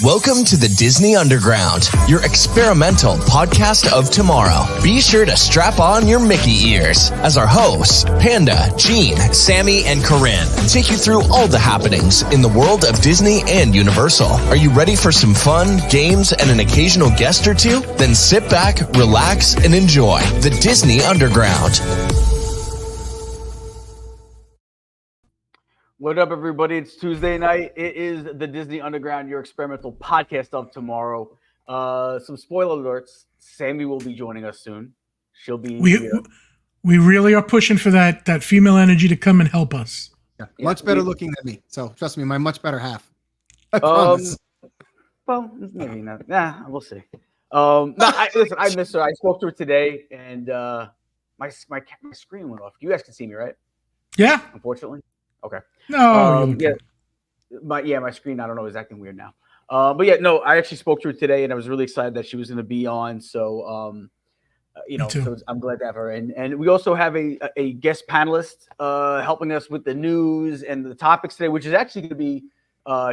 Welcome to the Disney Underground, your experimental podcast of tomorrow. Be sure to strap on your Mickey ears as our hosts, Panda, Gene, Sammy, and Corinne, take you through all the happenings in the world of Disney and Universal. Are you ready for some fun, games, and an occasional guest or two? Then sit back, relax, and enjoy the Disney Underground. What up, everybody? It's Tuesday night. It is the Disney Underground, your experimental podcast of tomorrow. Some spoiler alerts. Sammy will be joining us soon. She'll be We really are pushing for that female energy to come and help us. Yeah, much better looking than me. So trust me, my much better half. I promise. Well, maybe not. Nah, we'll see. Listen, I missed her. I spoke to her today, and my screen went off. You guys can see me, right? Yeah. Unfortunately. Okay. No. My screen, I don't know, is acting weird now. I actually spoke to her today, and I was really excited that she was going to be on. So, so I'm glad to have her. And we also have a guest panelist helping us with the news and the topics today, which is actually going to be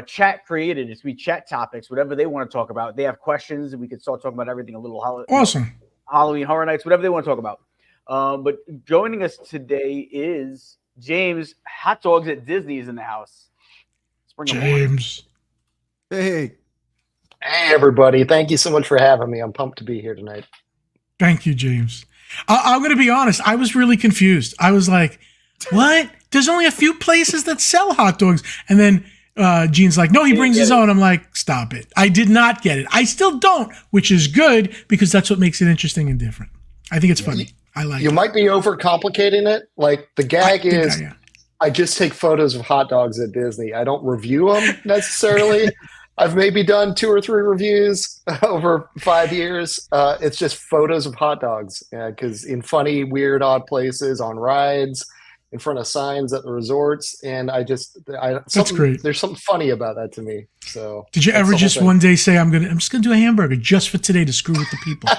chat created. It's going to be chat topics, whatever they want to talk about. They have questions, and we can start talking about everything a little awesome. Halloween, Horror Nights, whatever they want to talk about. But joining us today is James. Hot Dogs at Disney is in the house. James. Hey, everybody. Thank you so much for having me. I'm pumped to be here tonight. Thank you, James. I'm going to be honest. I was really confused. I was like, what? There's only a few places that sell hot dogs. And then Gene's like, no, he brings his own. I'm like, stop it. I did not get it. I still don't, which is good because that's what makes it interesting and different. I think it's funny. I like it. You might be overcomplicating it. Like the gag is I just take photos of hot dogs at Disney. I don't review them necessarily. I've maybe done 2 or 3 reviews over 5 years. It's just photos of hot dogs because in funny, weird, odd places, on rides, in front of signs at the resorts. And that's great. There's something funny about that to me. So did you ever just one day say, I'm just going to do a hamburger just for today to screw with the people?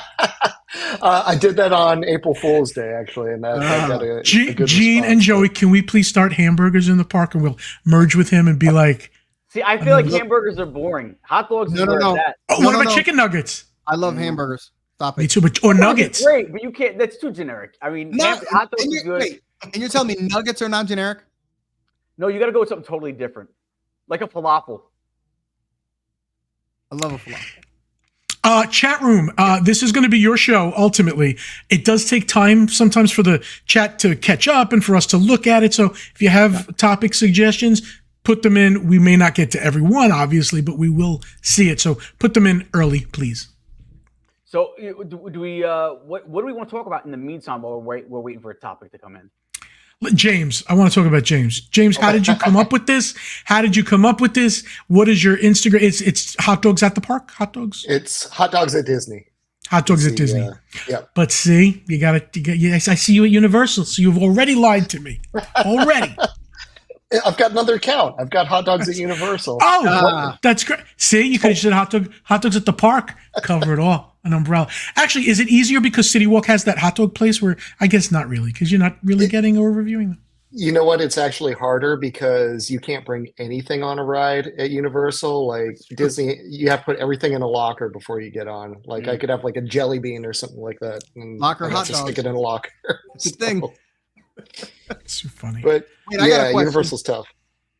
I did that on April Fool's Day, actually, and that got a good Gene response. And Joey, can we please start hamburgers in the park, and we'll merge with him and be like? See, I feel like hamburgers are boring. Hot dogs. No. What about chicken nuggets? I love hamburgers. Stop it. Me too, or nuggets. Great, but you can't. That's too generic. I mean, hot dogs is good. Wait, and you're telling me nuggets are not generic? No, you got to go with something totally different, like a falafel. I love a falafel. Chat room. This is going to be your show. Ultimately, it does take time sometimes for the chat to catch up and for us to look at it. So if you have topic suggestions, put them in. We may not get to every one, obviously, but we will see it. So put them in early, please. So do we? What do we want to talk about in the meantime while we're waiting for a topic to come in? James, I want to talk about James. James, how did you come up with this? What is your Instagram? It's hot dogs at the park. Hot dogs. It's hot dogs at Disney. Hot dogs at Disney. Yeah. But see, you got to. Yes, I see you at Universal, so you've already lied to me. Already. I've got another account. I've got hot dogs at Universal. Oh, that's great. See, you could have said hot dogs at the park. Cover it all. An umbrella. Actually, is it easier because City Walk has that hot dog place where I guess not really because you're not really getting or reviewing them? You know what? It's actually harder because you can't bring anything on a ride at Universal. Like Disney, you have to put everything in a locker before you get on. Like I could have like a jelly bean or something like that. And locker hot dog. dog. Stick it in a locker. Good thing. That's so funny. But Universal's tough.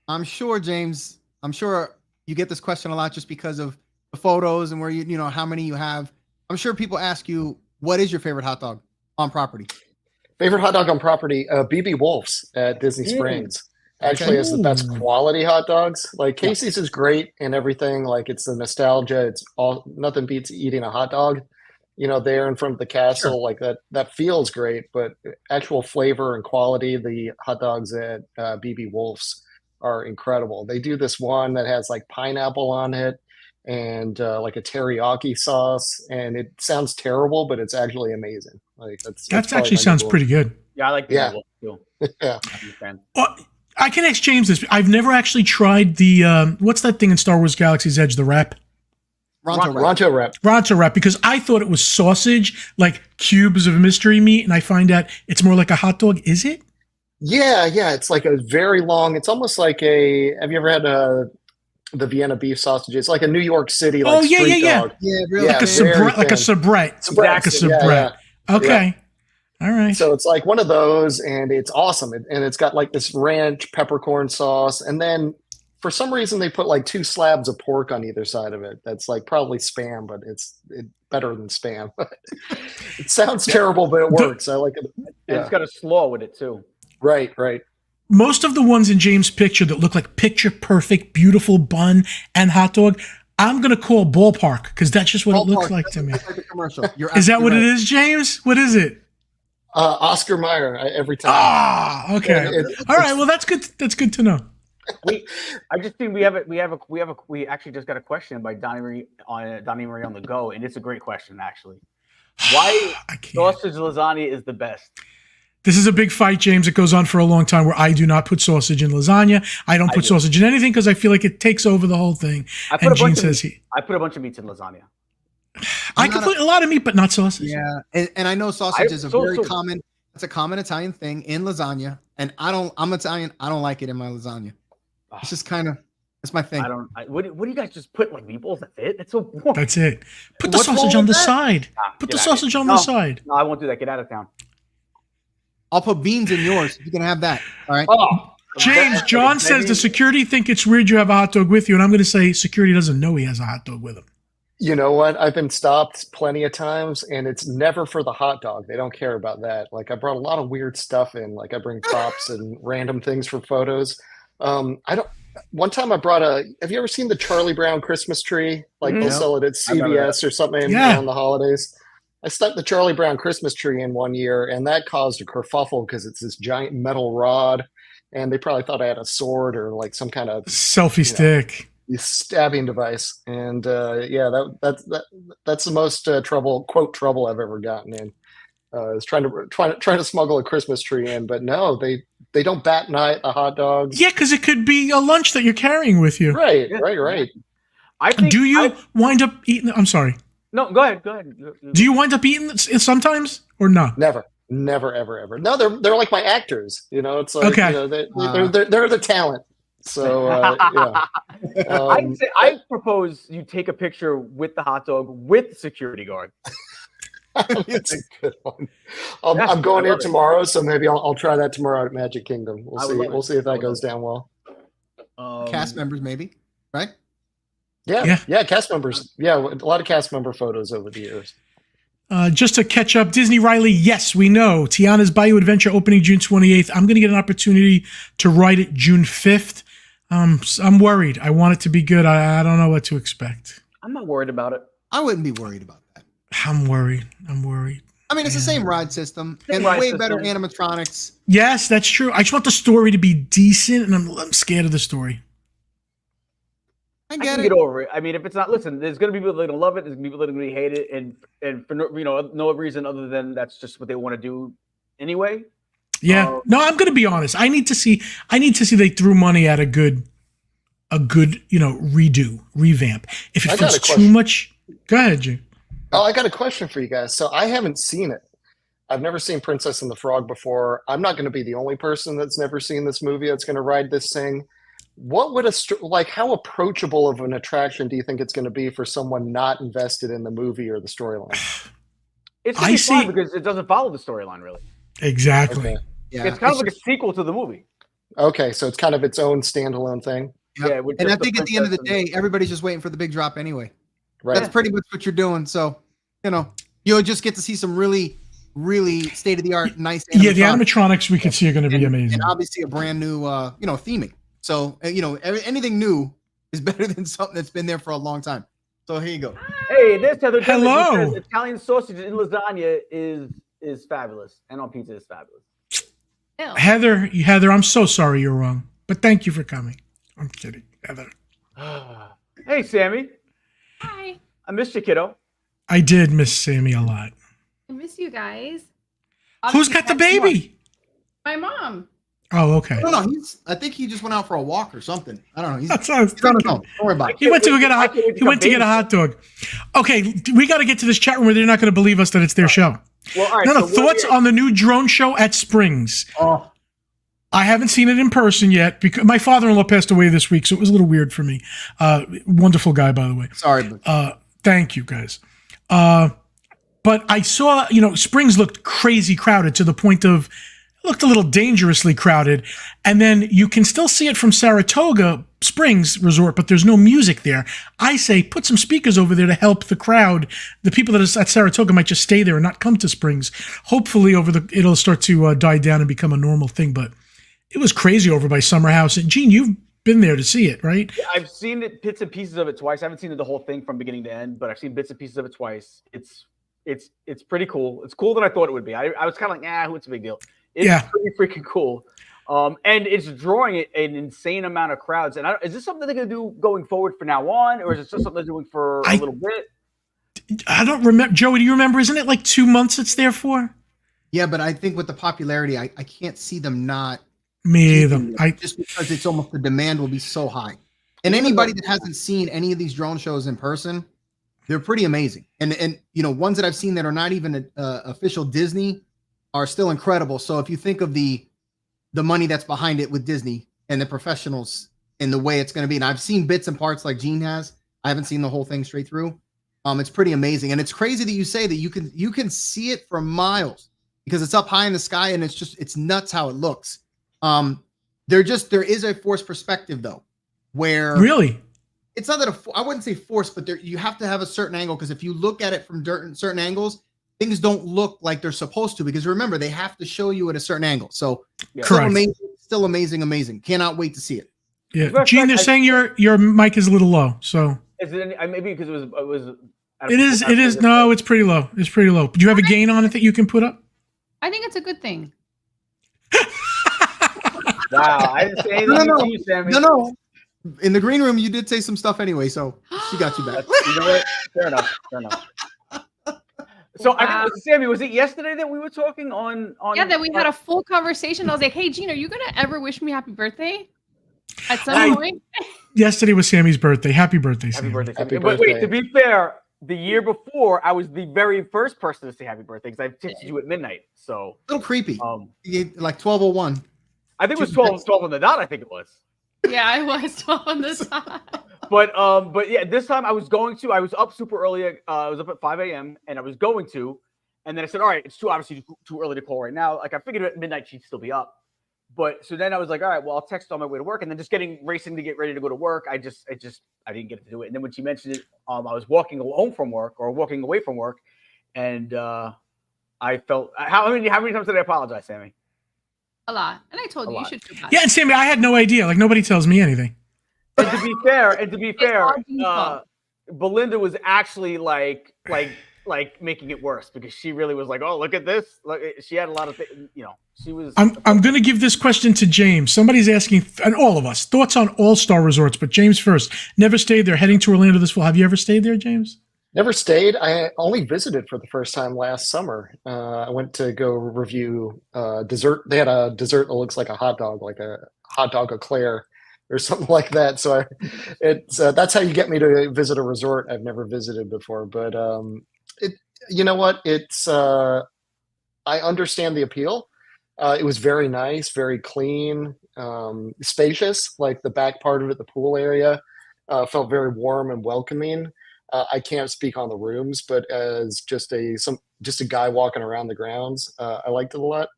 I'm sure, James. You get this question a lot just because of the photos and where you know how many you have. I'm sure people ask you, what is your favorite hot dog on property? Favorite hot dog on property, BB Wolf's at Disney Springs. Actually has the best quality hot dogs. Like Casey's is great and everything. Like it's the nostalgia. It's all nothing beats eating a hot dog, there in front of the castle. Sure. Like that feels great, but actual flavor and quality, the hot dogs at BB Wolf's are incredible. They do this one that has like pineapple on it and like a teriyaki sauce, and it sounds terrible, but it's actually amazing. Like that actually sounds pretty good. Yeah, I like that too. Yeah. I can ask James this. I've never actually tried the what's that thing in Star Wars Galaxy's Edge? The wrap. Ronto wrap, because I thought it was sausage, like cubes of mystery meat, and I find out it's more like a hot dog. Is it? Yeah. It's like a very long. It's almost like have you ever had the Vienna beef sausages, like a New York City Oh, like yeah, street yeah. dog. Yeah, really. Like a soubrette. Like a soubrette. Like a soubrette. Okay. All right. So it's like one of those, and it's awesome. And it's got like this ranch peppercorn sauce, and then for some reason they put like 2 slabs of pork on either side of it. That's like probably spam, but it's better than spam. It sounds terrible, but it works. I like it. And it's got a slaw with it too. Right. Most of the ones in James' picture that look like picture perfect, beautiful bun and hot dog, I'm going to call ballpark because that's just what it looks like to me. Like the commercial. Is that what it is, James? What is it? Oscar Mayer every time. Ah, okay. All right. Well, that's good. That's good to know. I just think we actually just got a question by Donnie Marie on the go, and it's a great question actually. Why sausage lasagna is the best? This is a big fight, James. It goes on for a long time where I do not put sausage in lasagna. I don't put sausage in anything because I feel like it takes over the whole thing. I put a bunch of meats in lasagna. I can put a lot of meat, but not sausage. Yeah, and I know sausage is a very common. It's a common Italian thing in lasagna, and I'm Italian. I don't like it in my lasagna. It's just kind of that's my thing. What do you guys just put like meatballs? That's it. That's so boring. That's it. Put the sausage on the side. Put the sausage on the side. No, I won't do that. Get out of town. I'll put beans in yours. You can have that. All right. Oh, James, John says the security think it's weird you have a hot dog with you, and I'm going to say security doesn't know he has a hot dog with him. You know what? I've been stopped plenty of times, and it's never for the hot dog. They don't care about that. Like I brought a lot of weird stuff in. Like I bring props and random things for photos. One time I brought have you ever seen the Charlie Brown Christmas tree? Like they'll sell it at CVS or something around the holidays. I stuck the Charlie Brown Christmas tree in one year, and that caused a kerfuffle because it's this giant metal rod, and they probably thought I had a sword or like some kind of selfie stick, stabbing device. And that's the most trouble I've ever gotten in. Is trying to smuggle a Christmas tree in, but no, they don't bat an eye at the hot dogs. Yeah, because it could be a lunch that you're carrying with you. Right. Do you wind up eating? I'm sorry. No, go ahead. Do you wind up eating sometimes or not? Never, ever. No, they're like my actors. You know, it's like they're the talent. So I propose you take a picture with the hot dog with the security guard. It's a good one. I'm going in tomorrow, so maybe I'll try that tomorrow at Magic Kingdom. We'll see if that goes down well. Cast members, maybe, right? Yeah, cast members. Yeah, a lot of cast member photos over the years. Just to catch up, Disney Riley, yes, we know. Tiana's Bayou Adventure opening June 28th. I'm going to get an opportunity to write it June 5th. I'm worried. I want it to be good. I don't know what to expect. I'm not worried about it. I wouldn't be worried about that. I'm worried. I mean, it's the same ride system and better animatronics. Yes, that's true. I just want the story to be decent, and I'm scared of the story. I get over it. I mean, if it's not, listen, there's going to be people that are going to love it. There's going to be people that are going to hate it. And for no reason other than that's just what they want to do anyway. Yeah. No, I'm going to be honest. I need to see they threw money at a good, revamp. If it feels too much, go ahead, Jim. Oh, I got a question for you guys. So I haven't seen it. I've never seen Princess and the Frog before. I'm not going to be the only person that's never seen this movie that's going to ride this thing. What would how approachable of an attraction do you think it's going to be for someone not invested in the movie or the storyline? It's going to be fun because it doesn't follow the storyline really. Exactly. Okay. Yeah, it's kind of like a sequel to the movie. Okay, so it's kind of its own standalone thing. Yep. Yeah, and I think at the end of the day, everybody's just waiting for the big drop anyway. Right. That's pretty much what you're doing. So, you'll just get to see some really, really state of the art, nice. Yeah, the animatronics we could see are going to be amazing, and obviously a brand new, theming. So, anything new is better than something that's been there for a long time. So here you go. Hey, there's Heather. Hello. Italian sausage in lasagna is fabulous, and on pizza is fabulous. Ew. Heather, I'm so sorry you're wrong, but thank you for coming. I'm kidding, Heather. Hey, Sammy. Hi. I missed you, kiddo. I did miss Sammy a lot. I miss you guys. Who's got the baby? My mom. Oh, okay. No, I think he just went out for a walk or something. I don't know. That's what I was thinking. Don't worry about it. He went to get a hot dog. Okay, we got to get to this chat room where they're not going to believe us that it's their show. Well, all right. Thoughts on the new drone show at Springs? Oh, I haven't seen it in person yet because my father-in-law passed away this week, so it was a little weird for me. Wonderful guy, by the way. Sorry. Thank you, guys. But I saw, Springs looked crazy crowded to the point of, looked a little dangerously crowded. And then you can still see it from Saratoga Springs Resort, but there's no music there. I say put some speakers over there to help the crowd. The people that are at Saratoga might just stay there and not come to Springs. Hopefully it'll start to die down and become a normal thing. But it was crazy over by Summer House. And Gene, you've been there to see it, right? Yeah, I've seen it, bits and pieces of it twice. I haven't seen the whole thing from beginning to end, but I've seen bits and pieces of it twice. It's pretty cool. It's cooler than I thought it would be. I was kind of like, what's a big deal? It's pretty freaking cool. And it's drawing an insane amount of crowds. And is this something they're going to do going forward for now on, or is it just something they're doing for a little bit? I don't remember. Joey, do you remember? Isn't it like 2 months it's there for? Yeah, but I think with the popularity, I can't see them not. Me either. Just because it's almost the demand will be so high. And anybody that hasn't seen any of these drone shows in person, they're pretty amazing. And ones that I've seen that are not even official Disney are still incredible. So if you think of the money that's behind it with Disney and the professionals and the way it's going to be, and I've seen bits and parts like Gene has, I haven't seen the whole thing straight through. It's pretty amazing. And it's crazy that you say that you can see it for miles because it's up high in the sky and it's nuts how it looks. There is a forced perspective though, where really it's not that I wouldn't say forced, but you have to have a certain angle. Cause if you look at it from certain angles, things don't look like they're supposed to, because remember, they have to show you at a certain angle. So still amazing. Cannot wait to see it. Yeah. Gene, they're saying your mic is a little low. So is it maybe because it was it is. No, it's pretty low. It's pretty low. Do you have a gain on it that you can put up? I think it's a good thing. Wow, I didn't say anything to you, Sammy. No. In the green room, you did say some stuff anyway, so she got you back. You know what? Fair enough. So, wow. Sammy, was it yesterday that we were talking on? Yeah, that we had a full conversation. I was like, "Hey, Gene, are you gonna ever wish me happy birthday at some point?" Yesterday was Sammy's birthday. Happy birthday, Sammy. Happy birthday, Sammy. But wait, to be fair, the year before, I was the very first person to say happy birthday because I texted you at midnight. So a little creepy. Like 12:01. I think it was 12 on the dot. I think it was. Yeah, I was 12 on the dot. But yeah, this time I was up super early. I was up at 5 a.m. and I was going to, and then I said, all right, it's obviously too early to call right now. Like I figured at midnight she'd still be up. But so then I was like, all right, well, I'll text on my way to work, and then just racing to get ready to go to work. I didn't get to do it. And then when she mentioned it, I was walking away from work, and I felt how many times did I apologize, Sammy? A lot. And I told you should feel bad. Yeah, and Sammy, I had no idea. Like nobody tells me anything. And to be fair, Belinda was actually like making it worse because she really was like, "Oh, look at this!" Like she had a lot of things. She was. I'm going to give this question to James. Somebody's asking, and all of us, thoughts on all-star resorts. But James first. Never stayed there. Heading to Orlando this fall. Have you ever stayed there, James? Never stayed. I only visited for the first time last summer. I went to go review dessert. They had a dessert that looks like a hot dog, like a hot dog eclair or something like that. So that's how you get me to visit a resort I've never visited before. But you know what? I understand the appeal. It was very nice, very clean, spacious. Like the back part of it, the pool area, felt very warm and welcoming. I can't speak on the rooms, but as just a guy walking around the grounds, I liked it a lot.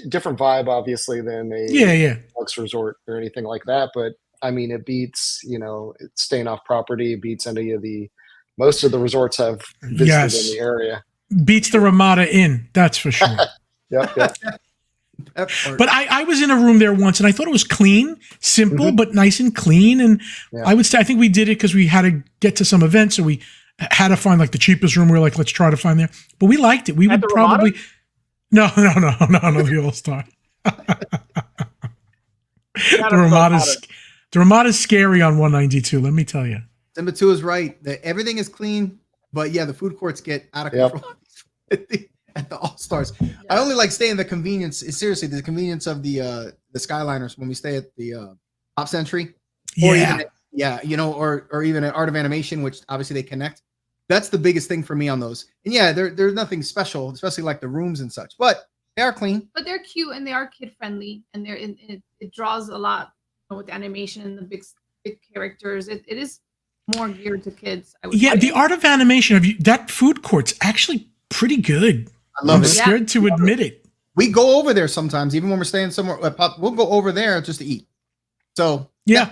Different vibe obviously than a luxe resort or anything like that. But I mean, it beats, staying off property. It beats any of most of the resorts I've visited in the area. Beats the Ramada Inn, that's for sure. Yep. But I was in a room there once and I thought it was clean, simple, but nice and clean. And I would say, I think we did it because we had to get to some event. So we had to find like the cheapest room. We were like, let's try to find there. But we liked it. We would probably, no, the All-Star. The Ramada's scary on 192. Let me tell you. Number 2 is right. Everything is clean, but yeah, the food courts get out of control. At the All-Stars. I only like staying the convenience. Seriously, the convenience of the Skyliners when we stay at the Top Century. Or even at Art of Animation, which obviously they connect. That's the biggest thing for me on those. And yeah, there's nothing special, especially like the rooms and such. But They are clean. But they're cute and they are kid friendly, and it draws a lot with the animation and the big characters. It is more geared to kids. I would say. The art of animation of that food court's actually pretty good. I love I'm it. scared to admit it. We go over there sometimes, even when we're staying somewhere. We'll go over there just to eat. So yeah,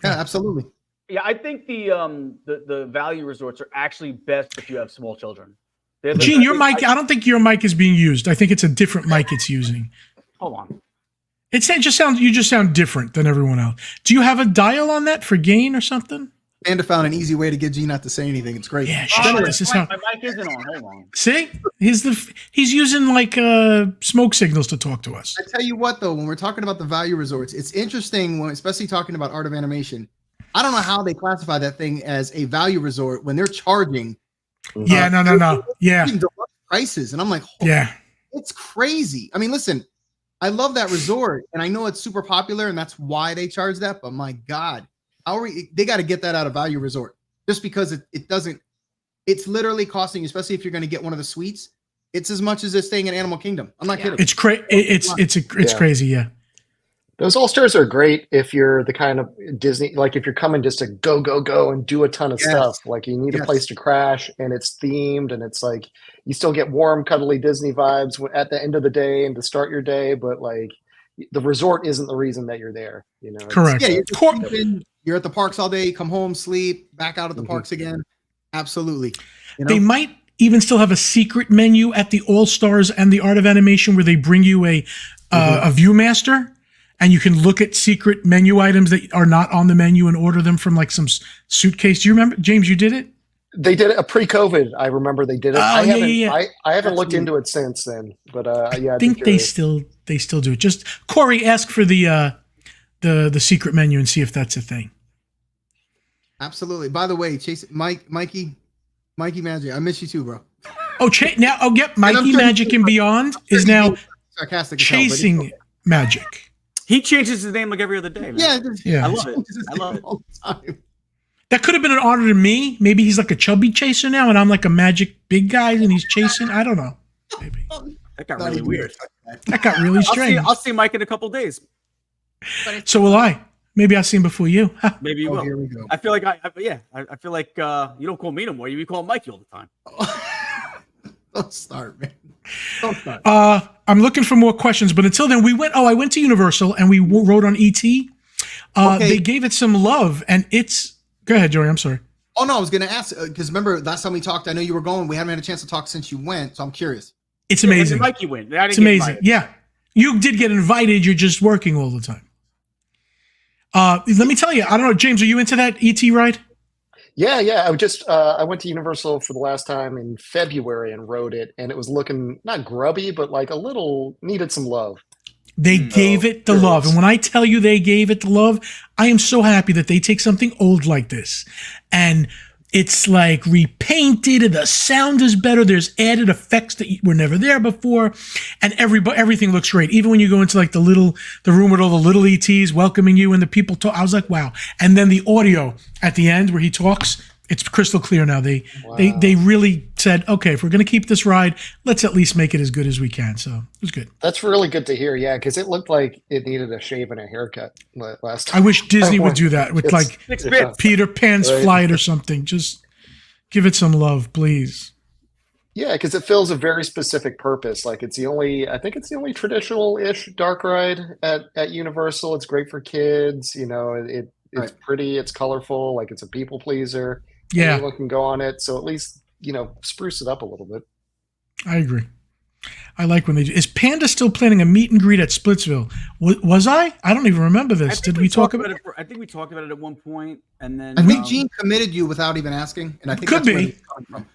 absolutely. Yeah, I think the value resorts are actually best if you have small children. Gene, your mic. I don't think your mic is being used. I think it's a different mic it's using. Hold on. You just sound different than everyone else. Do you have a dial on that for gain or something? Panda found an easy way to get Gene not to say anything. It's great. Yeah, this is how my mic isn't on. Hold on. See, he's using like smoke signals to talk to us. I tell you what, though, when we're talking about the value resorts, it's interesting when, especially talking about art of animation. I don't know how they classify that thing as a value resort when they're charging. Yeah, no. Yeah, prices, and I'm like, it's crazy. I mean, listen, I love that resort, and I know it's super popular, and that's why they charge that. But my God. They got to get that out of value resort just because it doesn't. It's literally costing you, especially if you're going to get one of the suites. It's as much as it's staying in Animal Kingdom. I'm not kidding. It's crazy. It's crazy. Yeah. Those All-Stars are great if you're the kind of Disney, like if you're coming just to go and do a ton of stuff. Like you need a place to crash and it's themed and it's like you still get warm, cuddly Disney vibes at the end of the day and to start your day, but like the resort isn't the reason that you're there. You know. Correct. Yeah, you're at the parks all day, come home, sleep, back out at the parks again. Absolutely. You know? They might even still have a secret menu at the All-Stars and the Art of Animation where they bring you a Viewmaster and you can look at secret menu items that are not on the menu and order them from like some suitcase. Do you remember, James, you did it? They did it pre-COVID. I remember they did it. I haven't looked into it since then, but I think they still do it. Just Corey, ask for the secret menu and see if that's a thing. Absolutely. By the way, Mikey Magic, I miss you too, bro. Mikey Magic and Beyond is now sarcastic chasing Magic. He changes his name like every other day, man. Yeah. I love it. I love it. All the time. That could have been an honor to me. Maybe he's like a chubby chaser now, and I'm like a Magic big guy, and he's chasing. I don't know. Maybe that got really weird. That got really strange. I'll see Mike in a couple days. So will I. Maybe I'll see him before you. Maybe you will. Here we go. I feel like I feel like you don't call me no more. You call Mikey all the time. Don't start, man. Don't start. I'm looking for more questions, but until then, I went to Universal and we wrote on ET. They gave it some love, and it's. Go ahead, Joey. I'm sorry. Oh no, I was going to ask because remember last time we talked, I know you were going. We haven't had a chance to talk since you went, so I'm curious. It's amazing. Mikey went. It's amazing. Yeah, you did get invited. You're just working all the time. Let me tell you. I don't know, James. Are you into that ET ride? Yeah. I went to Universal for the last time in February and rode it, and it was looking not grubby, but like a little needed some love. They gave it the love. And when I tell you they gave it the love, I am so happy that they take something old like this and it's like repainted and the sound is better. There's added effects that were never there before. And everything looks great. Even when you go into like the room with all the little ETs welcoming you and the people talk, I was like, wow. And then the audio at the end where he talks, it's crystal clear now. They really said, okay, if we're going to keep this ride, let's at least make it as good as we can. So it was good. That's really good to hear. Yeah, because it looked like it needed a shave and a haircut last time. I wish Disney would do that with like Peter Pan's flight or something. Just give it some love, please. Yeah, because it fills a very specific purpose. Like I think it's the only traditional-ish dark ride at Universal. It's great for kids. You know, it's pretty, it's colorful, like it's a people pleaser. Yeah. Anyone can go on it. So at least, spruce it up a little bit. I agree. I like when they do. Is Panda still planning a meet and greet at Splitsville? Was I? I don't even remember this. Did we talk about it? I think we talked about it at one point, and then I think Gene committed you without even asking, and I think could that's be. where it's coming from.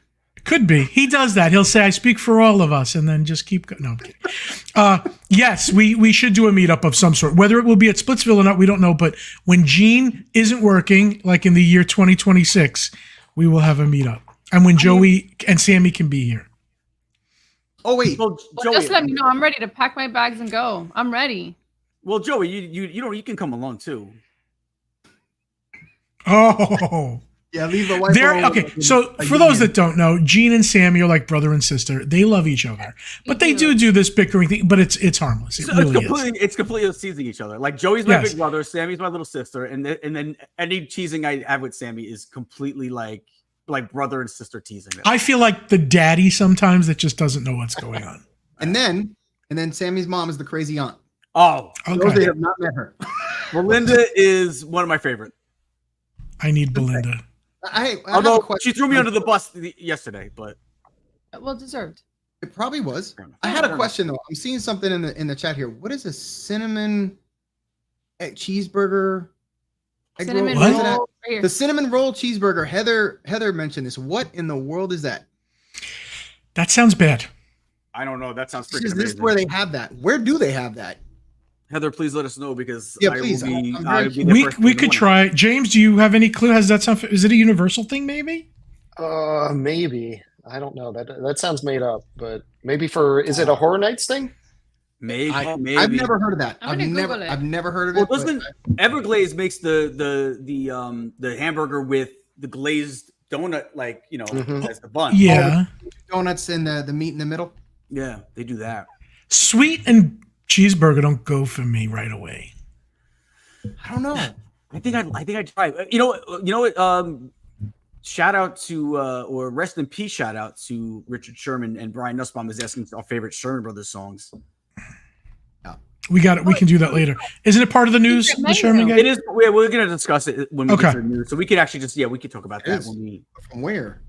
Could be. He does that. He'll say, "I speak for all of us," and then just keep going. No, I'm kidding. Yes, we should do a meetup of some sort. Whether it will be at Splitsville or not, we don't know. But when Gene isn't working, like in the year 2026, we will have a meetup. And when Joey and Sammy can be here. Oh wait, well, Joey, just let me know. I'm ready to pack my bags and go. I'm ready. Well, Joey, you can come along too. Oh, Yeah, leave the wife. They're alone. okay. So for those that don't know, Gene and Sammy are like brother and sister. They love each other, but they do this bickering thing. But it's harmless. It really is. It's completely teasing each other. Like Joey's my big brother, Sammy's my little sister, and then any teasing I have with Sammy is completely like brother and sister teasing. I feel like the daddy sometimes that just doesn't know what's going on. And then Sammy's mom is the crazy aunt. Oh, those they have not met her. Belinda is one of my favorite. I need Belinda. Although she threw me under the bus yesterday, but well deserved. It probably was. I had a question though. I'm seeing something in the chat here. What is a cinnamon cheeseburger? Cinnamon roll. Right here. The cinnamon roll cheeseburger. Heather mentioned this. What in the world is that? That sounds bad. I don't know. That sounds freaking amazing. Is this where they have that? Where do they have that? Heather, please let us know because please. We could try. James, do you have any clue? Has that sound? Is it a universal thing? Maybe. Maybe. I don't know. That sounds made up, but maybe is it a Horror Nights thing? Maybe. I've never heard of that. I've never heard of it. Well, doesn't Everglaze makes the hamburger with the glazed donut, as the bun? Yeah. Donuts and the meat in the middle. Yeah, they do that. Sweet and cheeseburger don't go for me right away. I don't know. I think I'd try. You know what? Shout out to or rest in peace. Shout out to Richard Sherman and Brian Nussbaum is asking our favorite Sherman Brothers songs. We got it. We can do that later. Isn't it part of the news? The Sherman guy? It is. We're going to discuss it when we get to the news. So we could actually we could talk about that when we. From where?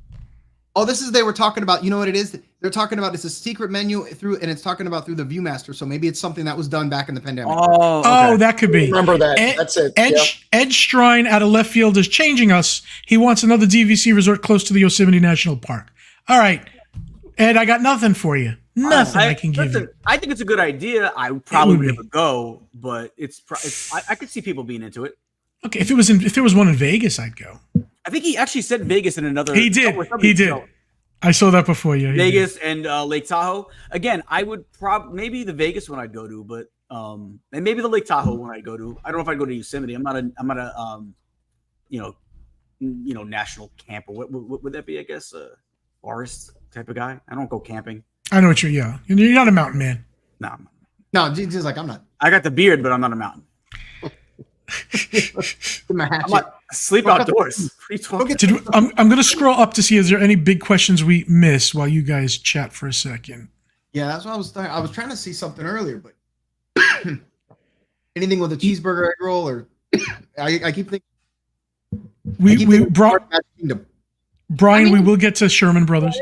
Oh, they were talking about, you know what it is? They're talking about it's a secret menu and it's talking about through the Viewmaster. So maybe it's something that was done back in the pandemic. Oh, that could be. Remember that. That's it. Ed Strine out of left field is changing us. He wants another DVC resort close to the Yosemite National Park. All right, Ed, I got nothing for you. Nothing I can give you. I think it's a good idea. I probably would never go, but I could see people being into it. Okay, if there was one in Vegas, I'd go. I think he actually said Vegas in another. He did. I saw that before. Yeah, Vegas and Lake Tahoe. Again, I would maybe the Vegas one I'd go to, but and maybe the Lake Tahoe one I'd go to. I don't know if I'd go to Yosemite. I'm not a national camper. What would that be? I guess forest type of guy. I don't go camping. I know what you're not a mountain man. No, Jesus, like I'm not. I got the beard, but I'm not a mountain. Sleep outdoors. I'm going to scroll up to see is there any big questions we missed while you guys chat for a second. Yeah, that's what I was thinking. I was trying to see something earlier, but anything with a cheeseburger, egg roll, or I keep thinking. Brian, we will get to Sherman Brothers.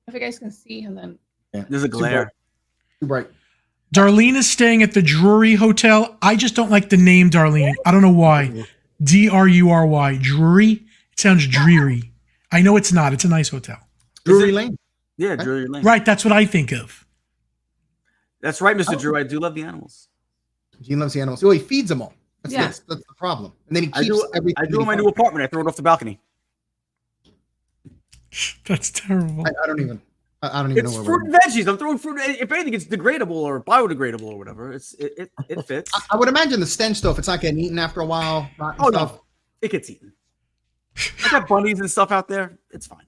If you guys can see him, then there's a glare. Too bright. Darlene is staying at the Drury Hotel. I just don't like the name Darlene. I don't know why. Drury. Drury? It sounds dreary. I know it's not. It's a nice hotel. Drury Lane. Yeah, Drury Lane. Right, that's what I think of. That's right, Mr. Drew. I do love the animals. Gene loves the animals. Oh, he feeds them all. That's the problem. And then he keeps everything. I do in my new apartment. I throw it off the balcony. That's terrible. I don't even know. It's fruit and veggies. I'm throwing fruit. If anything, it's degradable or biodegradable or whatever. It fits. I would imagine the stench though, if it's not getting eaten after a while. No, it gets eaten. I got bunnies and stuff out there. It's fine.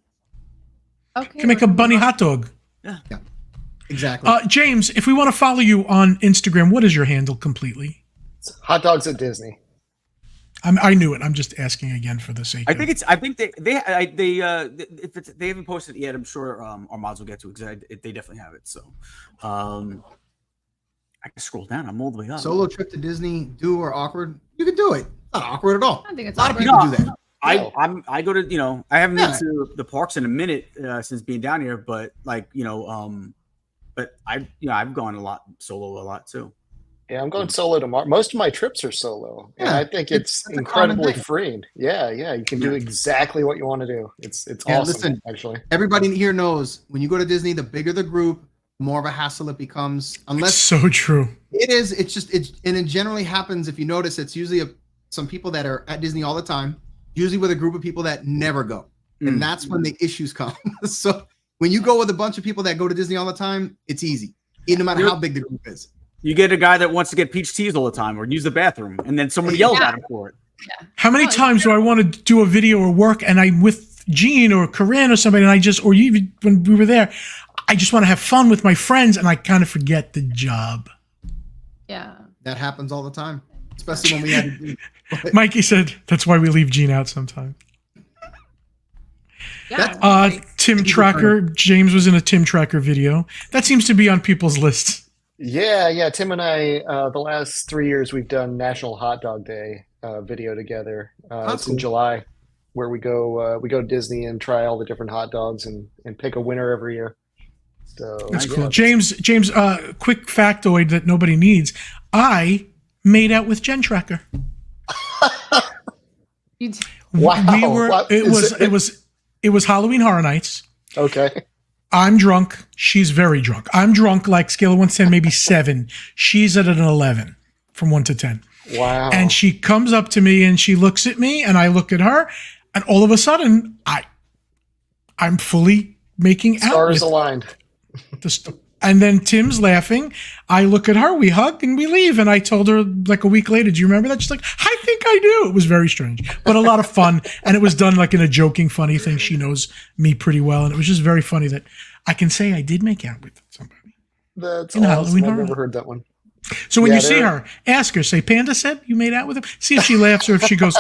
Okay. You can make a bunny hot dog. Yeah. Exactly. James, if we want to follow you on Instagram, what is your handle completely? It's Hot Dogs at Disney. I knew it. I'm just asking again for the sake. I think they if they haven't posted it yet, I'm sure our mods will get to it because they definitely have it. So, I can scroll down. I'm all the way up. Solo trip to Disney, do or awkward? You can do it. Not awkward at all. I think it's a lot of people do that. I go to I haven't been to the parks in a minute since being down here, but but I've gone solo a lot too. Yeah, I'm going solo tomorrow. Most of my trips are solo, and I think it's incredibly freeing. Yeah, you can do exactly what you want to do. It's awesome. Listen, actually, everybody here knows when you go to Disney, the bigger the group, the more of a hassle it becomes. It's so true. It is. And it generally happens. If you notice, it's usually some people that are at Disney all the time, usually with a group of people that never go, and that's when the issues come. So when you go with a bunch of people that go to Disney all the time, it's easy, no matter how big the group is. You get a guy that wants to get peach teas all the time or use the bathroom, and then somebody yells at him for it. How many times do I want to do a video or work and I'm with Gene or Corinne or somebody or you even when we were there, I just want to have fun with my friends and I kind of forget the job. Yeah. That happens all the time, especially when we had to do. Mikey said that's why we leave Gene out sometimes. Yeah. Tim Tracker. James was in a Tim Tracker video. That seems to be on people's lists. Yeah. Tim and I, the last 3 years, we've done National Hot Dog Day video together. It's in July, where we go to Disney and try all the different hot dogs and pick a winner every year. So that's cool. James, quick factoid that nobody needs. I made out with Jen Tracker. Wow. It was Halloween Horror Nights. Okay. I'm drunk. She's very drunk. I'm drunk, like scale of 1 to 10, maybe 7. She's at an 11 from 1 to 10. Wow. And she comes up to me and she looks at me and I look at her and all of a sudden I'm fully making out. Stars aligned. And then Tim's laughing. I look at her, we hug and we leave. And I told her like a week later, do you remember that? She's like, I think I do. It was very strange, but a lot of fun. And it was done like in a joking, funny thing. She knows me pretty well. And it was just very funny that I can say I did make out with somebody. That's in awesome. Halloween I've Horror. never heard that one. So when you see her, ask her, say, Panda said you made out with him. See if she laughs or if she goes.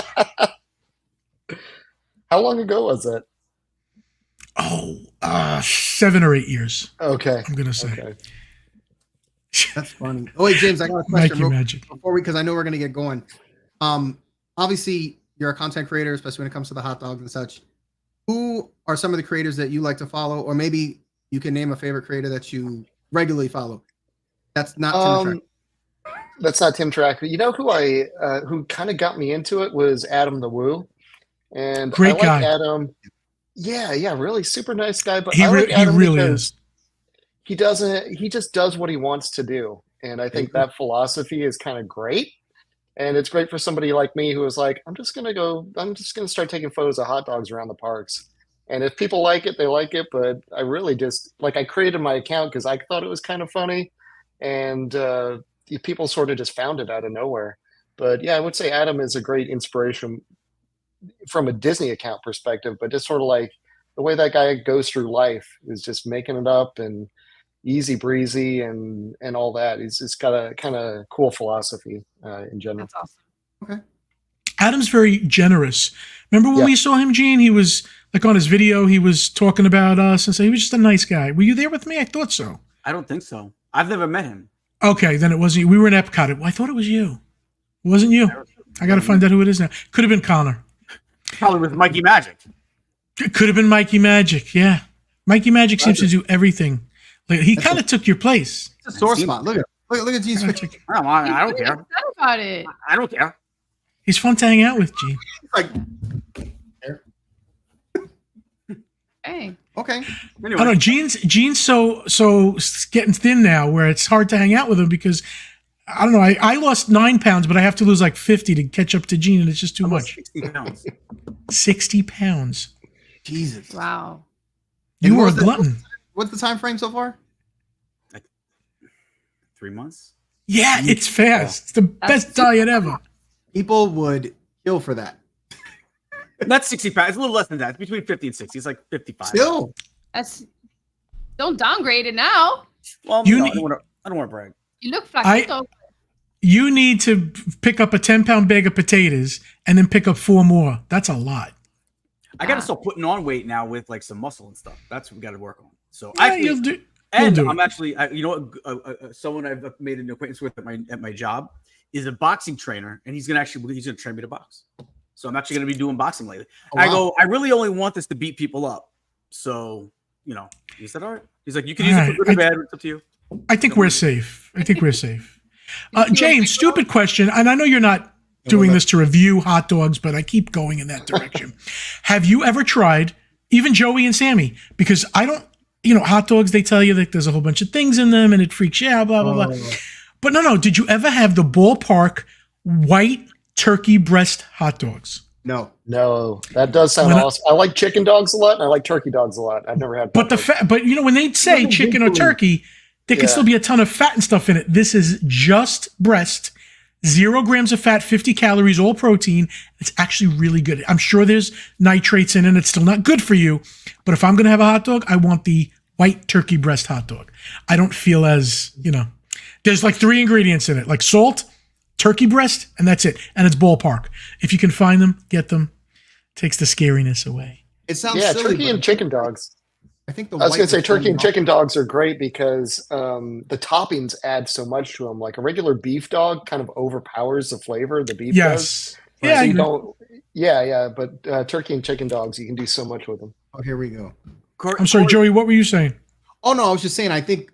How long ago was it? 7 or 8 years. Okay. I'm going to say. Okay. That's funny. Oh wait, James, I got a question Magic. before because I know we're gonna get going. Obviously you're a content creator, especially when it comes to the hot dogs and such. Who are some of the creators that you like to follow, or maybe you can name a favorite creator that you regularly follow? That's not Tim Tracker. That's not Tim Tracker. You know who kind of got me into it was Adam the Woo, and great guy. Adam. Yeah, really super nice guy. But he really is. He just does what he wants to do. And I think that philosophy is kind of great. And it's great for somebody like me who is like, I'm just going to start taking photos of hot dogs around the parks. And if people like it, they like it. But I really just, I created my account because I thought it was kind of funny. And people sort of just found it out of nowhere. But yeah, I would say Adam is a great inspiration from a Disney account perspective, but just sort of like the way that guy goes through life is just making it up and easy breezy and all that. He's just got a kind of cool philosophy in general. That's awesome. Okay. Adam's very generous. Remember when we saw him, Gene? He was like on his video, he was talking about us and so he was just a nice guy. Were you there with me? I thought so. I don't think so. I've never met him. Okay, then it wasn't you. We were in Epcot. I thought it was you. It wasn't you. I got to find out who it is now. Could have been Connor. Probably with Mikey Magic. It could have been Mikey Magic. Yeah. Mikey Magic seems to do everything. Like, he kind of took your place. It's a sore spot. Look at Gene's picture. I don't care. Excited about it. I don't care. He's fun to hang out with, Gene. Like, Hey. okay. Anyway. I don't know. Gene's so getting thin now where it's hard to hang out with him because I don't know. I lost 9 pounds, but I have to lose like 50 to catch up to Gene, and it's just too much. 60 pounds. 60 pounds. Jesus. Wow. You were a glutton. What's the time frame so far? Like 3 months. Yeah, it's fast. It's the best diet ever. People would kill for that. Not 60 pounds. It's a little less than that. It's between 50 and 60. It's like 55. Still. Don't downgrade it now. Well, I don't want to brag. You look flaquito. You need to pick up a 10-pound bag of potatoes and then pick up 4 more. That's a lot. I got to start putting on weight now with like some muscle and stuff. That's what we got to work on. So you'll do I'm it. actually, someone I've made an acquaintance with at my job is a boxing trainer, and he's gonna train me to box. So I'm actually gonna be doing boxing lately. I go, I really only want this to beat people up. So he said, all right. He's like, you can use it for good or bad. It's up to you. I think we're safe. James, stupid question, and I know you're not doing this to review hot dogs, but I keep going in that direction. Have you ever tried, even Joey and Sammy, because I don't, hot dogs, they tell you that there's a whole bunch of things in them and it freaks you out, blah, blah, blah. But no, did you ever have the ballpark white turkey breast hot dogs? No, that does sound awesome. I like chicken dogs a lot, and I like turkey dogs a lot. I've never had. But when they say chicken or turkey, there can still be a ton of fat and stuff in it. This is just breast, 0 grams of fat, 50 calories, all protein. It's actually really good. I'm sure there's nitrates in it. It's still not good for you. But if I'm going to have a hot dog, I want the white turkey breast hot dog. I don't feel as, there's like 3 ingredients in it, like salt, turkey breast, and that's it. And it's ballpark. If you can find them, get them. Takes the scariness away. It sounds silly, turkey and chicken dogs. I think I was going to say turkey and chicken dogs are great because the toppings add so much to them. Like a regular beef dog kind of overpowers the flavor the beef does. Yeah, so you don't. Yeah. But turkey and chicken dogs, you can do so much with them. Oh, here we go. I'm sorry, Joey. What were you saying? Oh no, I was just saying. I think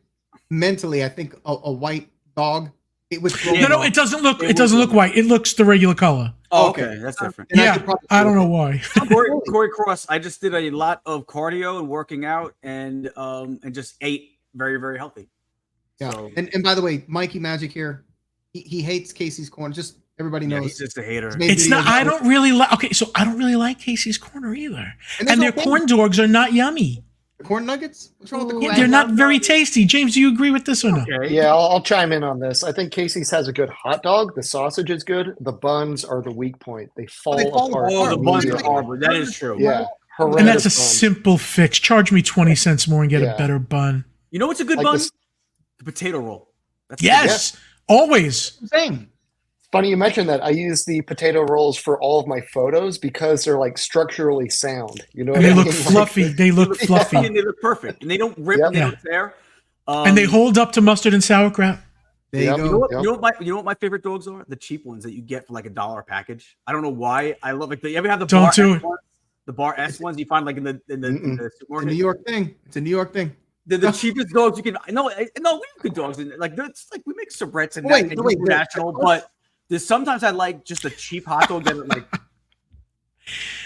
mentally, a white dog. It would. No, it doesn't look. It doesn't look white. It looks the regular color. Oh, okay, that's different. I don't know why. Corey Cross. I just did a lot of cardio and working out, and just ate very, very healthy. Yeah, so, and by the way, Mikey Magic here, he hates Casey's Corner. Just everybody knows. He's just a hater. It's not. I don't really like. Okay, so I don't really like Casey's Corner either, and their corn dogs are not yummy. The corn nuggets? What's wrong with the corn? They're not very tasty. James, do you agree with this or no? Okay. Yeah, I'll chime in on this. I think Casey's has a good hot dog. The sausage is good. The buns are the weak point. They fall apart. Oh, the buns are horrible. That is true. Yeah. And that's a simple fix. Charge me 20 cents more and get a better bun. You know what's a good bun? The potato roll. That's always. Same. Funny you mentioned that. I use the potato rolls for all of my photos because they're like structurally sound. You know, and they look fluffy. They look fluffy. And they look perfect. And they don't rip. They don't tear. And they hold up to mustard and sauerkraut. There you go. You know what my favorite dogs are? The cheap ones that you get for like $1 package. I don't know why. I love it. You ever have the Don't bar do S it. ones? The bar S ones you find like in the supermarket. It's a New York thing. It's a New York thing. The cheapest dogs you can. No, we have good dogs. Like it's like we make Sabrettes and Wait, national, but. There's sometimes I like just a cheap hot dog that like.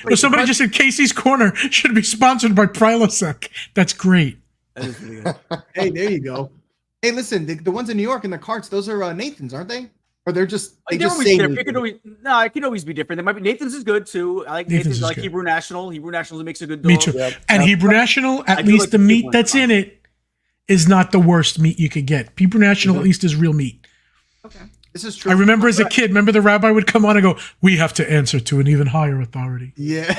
Well, somebody just said Casey's Corner should be sponsored by Prilosec. That's great. That is really good. Hey, there you go. Hey, listen, the ones in New York in the carts, those are Nathan's, aren't they? Or they're just it can always be different. They might be Nathan's is good too. I like Nathan's like good. Hebrew National. Hebrew National makes a good dog. Me too. Yep. And Hebrew National, at least like the meat that's in it is not the worst meat you could get. Hebrew National at least is real meat. Okay. This is true. I remember as a kid, the rabbi would come on and go, "We have to answer to an even higher authority." Yeah.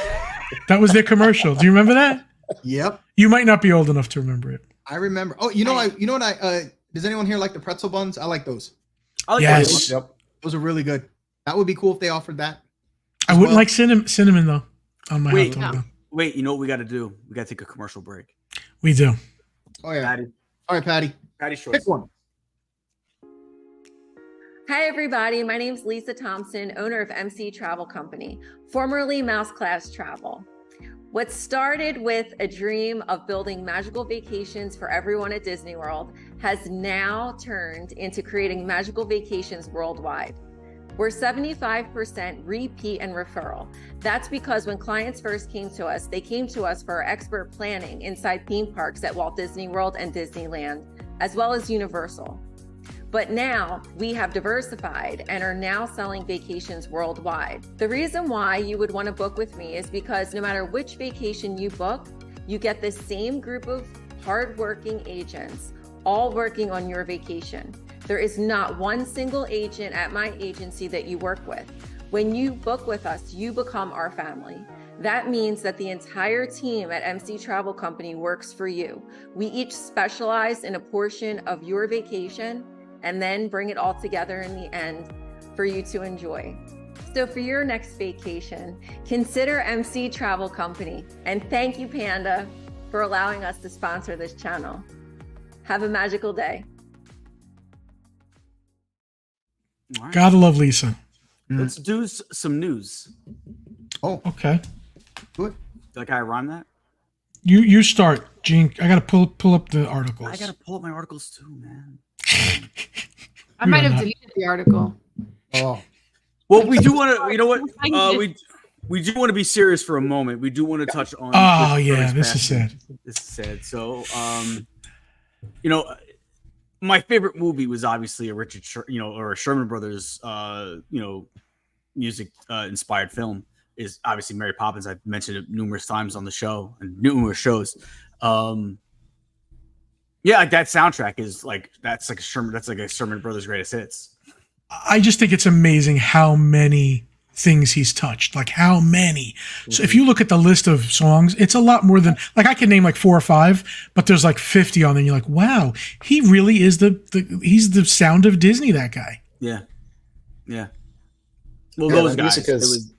That was their commercial. Do you remember that? Yep. You might not be old enough to remember it. I remember. Oh, does anyone here like the pretzel buns? I like those. Yes. Yep. Those are really good. That would be cool if they offered that. I wouldn't like cinnamon though on my hot dog. No. Wait, you know what we got to do? We got to take a commercial break. We do. Oh yeah. Patty. All right, Patty. Patty's choice. Pick one. Hi, everybody. My name is Lisa Thompson, owner of MC Travel Company, formerly Mouse Class Travel. What started with a dream of building magical vacations for everyone at Disney World has now turned into creating magical vacations worldwide. We're 75% repeat and referral. That's because when clients first came to us, they came to us for our expert planning inside theme parks at Walt Disney World and Disneyland, as well as Universal. But now we have diversified and are now selling vacations worldwide. The reason why you would want to book with me is because no matter which vacation you book, you get the same group of hardworking agents all working on your vacation. There is not one single agent at my agency that you work with. When you book with us, you become our family. That means that the entire team at MC Travel Company works for you. We each specialize in a portion of your vacation and then bring it all together in the end for you to enjoy. So for your next vacation, consider MC Travel Company. And thank you, Panda, for allowing us to sponsor this channel. Have a magical day. Right. Gotta love Lisa. Let's do some news. Oh, okay. Good. Like I rhyme that? You start, Gene. I gotta pull up the articles. I gotta pull up my articles too, man. I might have deleted the article. Oh. Well, we do want to. You know what? We do want to be serious for a moment. We do want to touch on. Oh yeah, this is sad. This is sad. So, my favorite movie was obviously a or a Sherman Brothers, music inspired film. Is obviously Mary Poppins. I've mentioned it numerous times on the show and numerous shows. Yeah, like that soundtrack is like that's like a Sherman Brothers greatest hits. I just think it's amazing how many things he's touched. Like how many. So if you look at the list of songs, it's a lot more than like I can name like 4 or 5, but there's like 50 on there. And you're like, wow, he really is he's the sound of Disney. That guy. Yeah. Well, those guys. It was,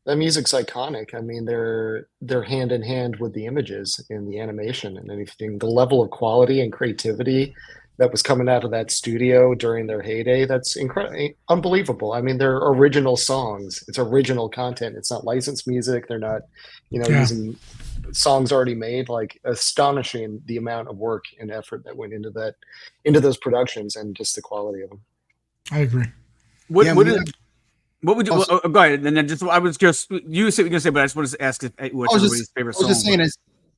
that music's iconic. I mean, they're hand in hand with the images and the animation and everything. The level of quality and creativity that was coming out of that studio during their heyday, that's incredible, unbelievable. I mean, they're original songs. It's original content. It's not licensed music. They're not, using songs already made. Like, astonishing the amount of work and effort that went into those productions and just the quality of them. I agree. What would you go ahead? And then I was just you said what you're gonna say, but I just wanted to ask what's everybody's favorite song. I was just saying,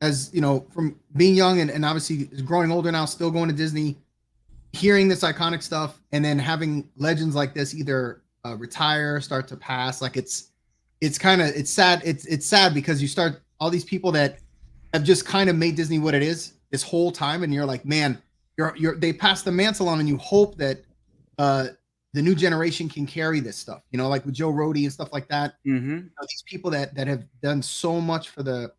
as from being young and obviously growing older now, still going to Disney, hearing this iconic stuff, and then having legends like this either retire, start to pass. Like it's sad. It's sad because you start all these people that have just kind of made Disney what it is this whole time, and you're like, man, they passed the mantle on, and you hope that the new generation can carry this stuff, like with Joe Rohde and stuff like that. These people that have done so much for the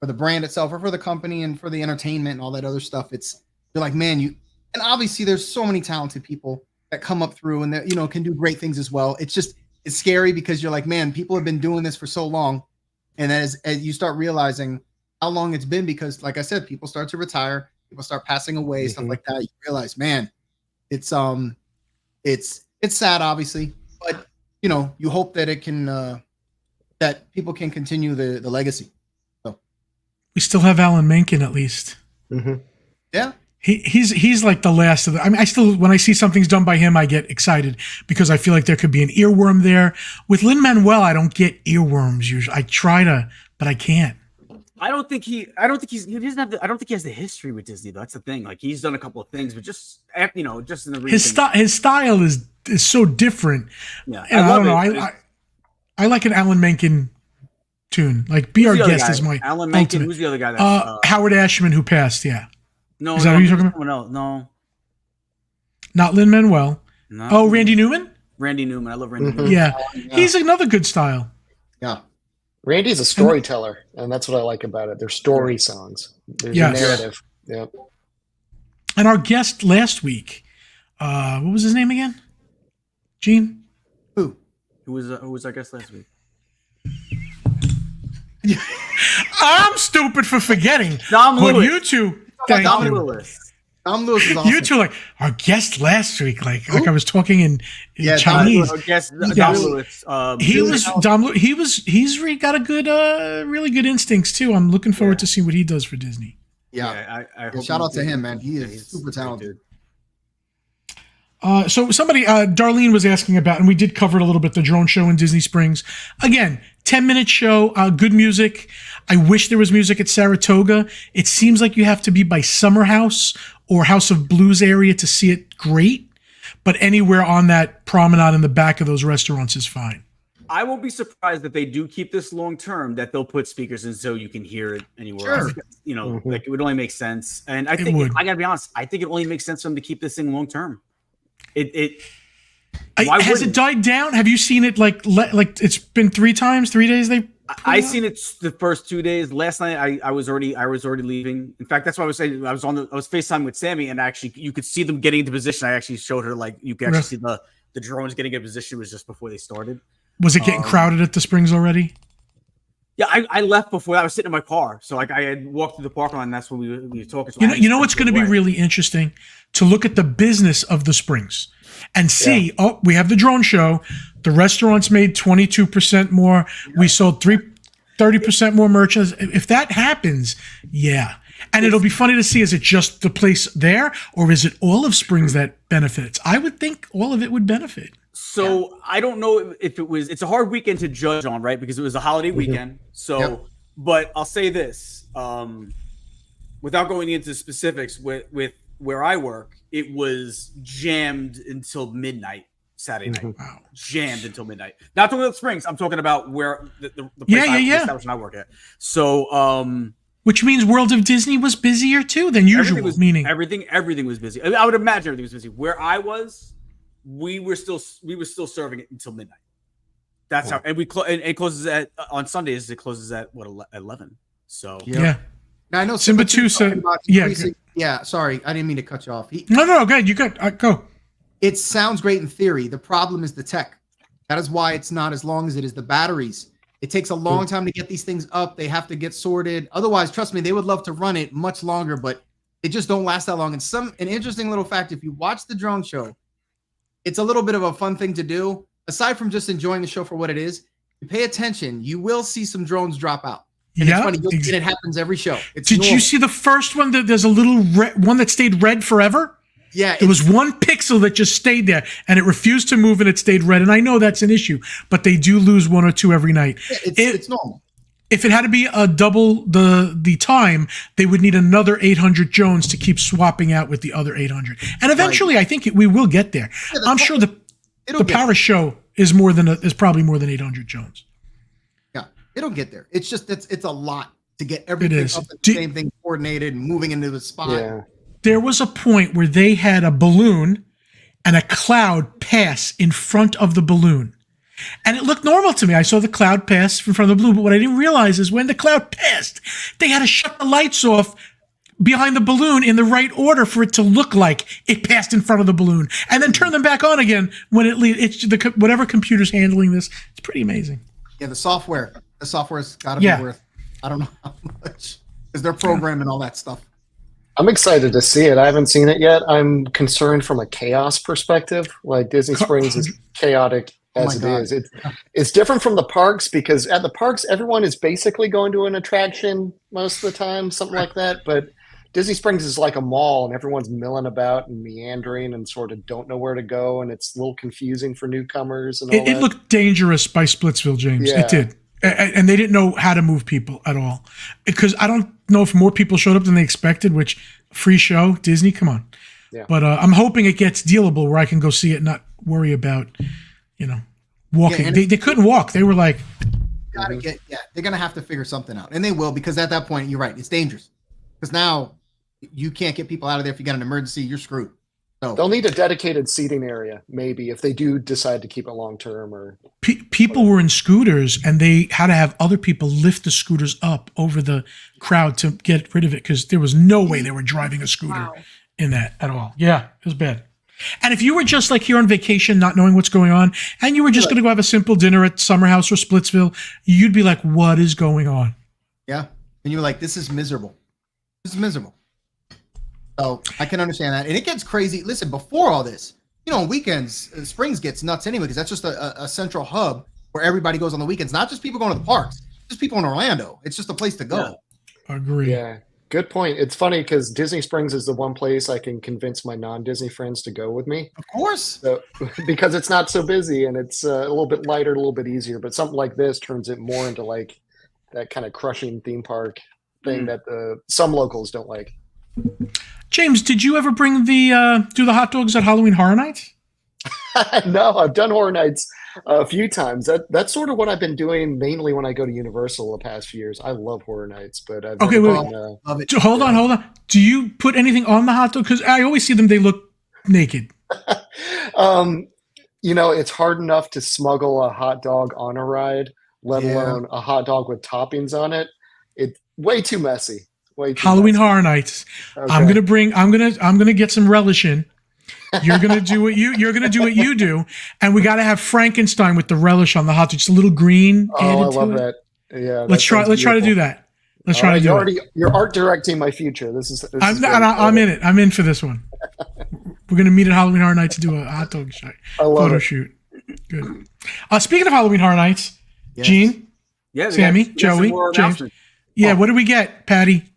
brand itself or for the company and for the entertainment and all that other stuff. You're like, man, and obviously there's so many talented people that come up through and that, can do great things as well. It's scary because you're like, man, people have been doing this for so long. And as you start realizing how long it's been, because like I said, people start to retire, people start passing away, stuff like that. You realize, man, it's sad, obviously, but you hope that it can, that people can continue the legacy. So we still have Alan Menken at least. Yeah. He's like the last of the, I mean, I still, when I see something's done by him, I get excited because I feel like there could be an earworm there. With Lin-Manuel, I don't get earworms usually. I try to, but I can't. I don't think he doesn't have I don't think he has the history with Disney though. That's the thing. Like he's done a couple of things, but just in the his style is so different. Yeah, I don't know. I like an Alan Menken tune. Like Be Our Guest is my Alan Menken. ultimate. Who's the other guy? That, Howard Ashman, who passed. Yeah. No, is that who you're talking about? No, no, not Lin-Manuel. No. Oh, Randy Newman. Randy Newman. I love Randy Newman. Yeah, he's another good style. Yeah. Randy's a storyteller, and that's what I like about it. They're story songs. There's a narrative. Yep. And our guest last week, what was his name again? Gene? Who was our guest last week? I'm stupid for forgetting. Dom Lewis. You two, thank Dom you. Lewis. Dom Lewis is awesome. You two, like our guest last week, like I was talking in Chinese. Dom Lewis. He's got a good, really good instincts too. I'm looking forward to seeing what he does for Disney. Yeah, shout out to him, man. He is super talented. So somebody, Darlene was asking about, and we did cover it a little bit, the drone show in Disney Springs. Again, 10-minute show, good music. I wish there was music at Saratoga. It seems like you have to be by Summer House or House of Blues area to see it great, but anywhere on that promenade in the back of those restaurants is fine. I won't be surprised if they do keep this long term, that they'll put speakers in so you can hear it anywhere else. Like it would only make sense. And I think, I gotta be honest, I think it only makes sense for them to keep this thing long term. Has it died down? Have you seen it like it's been 3 days? I seen it the first 2 days. Last night I was already leaving. In fact, that's why I was saying I was FaceTime with Sammy, and actually you could see them getting into position. I actually showed her you could actually see the drones getting into position. It was just before they started. Was it getting crowded at the Springs already? Yeah, I left before. I was sitting in my car, so I had walked through the parking lot, and that's when we were talking. So you know what's going to be really interesting to look at the business of the Springs and see. Yeah. Oh, we have the drone show. The restaurants made 22% more. Yeah. We sold 30% more merchandise. If that happens, yeah. And it'll be funny to see, is it just the place there, or is it all of Springs that benefits? I would think all of it would benefit. So I don't know if it's a hard weekend to judge on, right? Because it was a holiday weekend. So, but I'll say this, without going into specifics with where I work, it was jammed until midnight Saturday night. Wow. Jammed until midnight. Not talking about Springs. I'm talking about where the place establishment I work at. So, which means World of Disney was busier too than usual. Everything was busy. I would imagine everything was busy. Where I was, we were still serving it until midnight. That's how, and we it closes at on Sundays. It closes at what 11. So yeah. Now I know Simba 2 said, yeah. Sorry, I didn't mean to cut you off. No, go ahead. You could go. It sounds great in theory. The problem is the tech. That is why it's not as long as it is the batteries. It takes a long time to get these things up. They have to get sorted. Otherwise, trust me, they would love to run it much longer, but they just don't last that long. And an interesting little fact, if you watch the drone show, it's a little bit of a fun thing to do. Aside from just enjoying the show for what it is, you pay attention, you will see some drones drop out. And it's funny, and it happens every show. Did you see the first one? There's a little one that stayed red forever? Yeah. There was one pixel that just stayed there, and it refused to move, and it stayed red. And I know that's an issue, but they do lose one or two every night. Yeah, it's normal. If it had to be a double the time, they would need another 800 drones to keep swapping out with the other 800. And eventually, I think we will get there. Yeah, I'm sure the Paris show is probably more than 800 drones. Yeah, it'll get there. It's just it's a lot to get everything up at the same thing coordinated and moving into the spot. Yeah. There was a point where they had a balloon and a cloud pass in front of the balloon. And it looked normal to me. I saw the cloud pass in front of the balloon, but what I didn't realize is when the cloud passed, they had to shut the lights off behind the balloon in the right order for it to look like it passed in front of the balloon, and then turn them back on again when it leaves. It's whatever computer's handling this. It's pretty amazing. Yeah, the software's got to be worth, I don't know how much, because they're programming all that stuff. I'm excited to see it. I haven't seen it yet. I'm concerned from a chaos perspective. Like Disney Springs is chaotic as it is. It's different from the parks because at the parks, everyone is basically going to an attraction most of the time, something like that. But Disney Springs is like a mall and everyone's milling about and meandering and sort of don't know where to go. And it's a little confusing for newcomers. And all it looked dangerous by Splitsville, James. Yeah. It did. And they didn't know how to move people at all. Because I don't know if more people showed up than they expected, which free show, Disney, come on. Yeah. But I'm hoping it gets dealable where I can go see it and not worry about, walking. Yeah, they couldn't walk. They were like... they're going to have to figure something out. And they will, because at that point, you're right, it's dangerous. Because now you can't get people out of there. If you got an emergency, you're screwed. So they'll need a dedicated seating area, maybe, if they do decide to keep it long term. Or people were in scooters, and they had to have other people lift the scooters up over the crowd to get rid of it because there was no way they were driving a scooter in that at all. Yeah, it was bad. And if you were just like here on vacation, not knowing what's going on, and you were just going to go have a simple dinner at Summer House or Splitsville, you'd be like, "What is going on?" Yeah, and you're like, "This is miserable. This is miserable." So I can understand that. And it gets crazy. Listen, before all this, on weekends, Springs gets nuts anyway, because that's just a central hub where everybody goes on the weekends. Not just people going to the parks, just people in Orlando. It's just a place to go. Yeah. Agree. Yeah, good point. It's funny because Disney Springs is the one place I can convince my non-Disney friends to go with me. Of course. So, because it's not so busy and it's a little bit lighter, a little bit easier. But something like this turns it more into like that kind of crushing theme park thing that some locals don't like. James, did you ever bring do the hot dogs at Halloween Horror Nights? No, I've done Horror Nights a few times. That's sort of what I've been doing mainly when I go to Universal the past few years. I love Horror Nights, but I've love it. Hold on. Do you put anything on the hot dog? Because I always see them; they look naked. It's hard enough to smuggle a hot dog on a ride, let alone a hot dog with toppings on it. It's way too messy. Halloween Horror Nights. Okay. I'm gonna get some relish in. You're gonna do what you do, and we gotta have Frankenstein with the relish on the hot dog, just a little green. Oh, I love that. Yeah, let's try to do that. You're art directing my future. I'm in it. I'm in for this one. We're gonna meet at Halloween Horror Nights to do a hot dog photo shoot. Good. Speaking of Halloween Horror Nights, Gene, Sammy, Joey, James. Yeah, what do we get, Patty?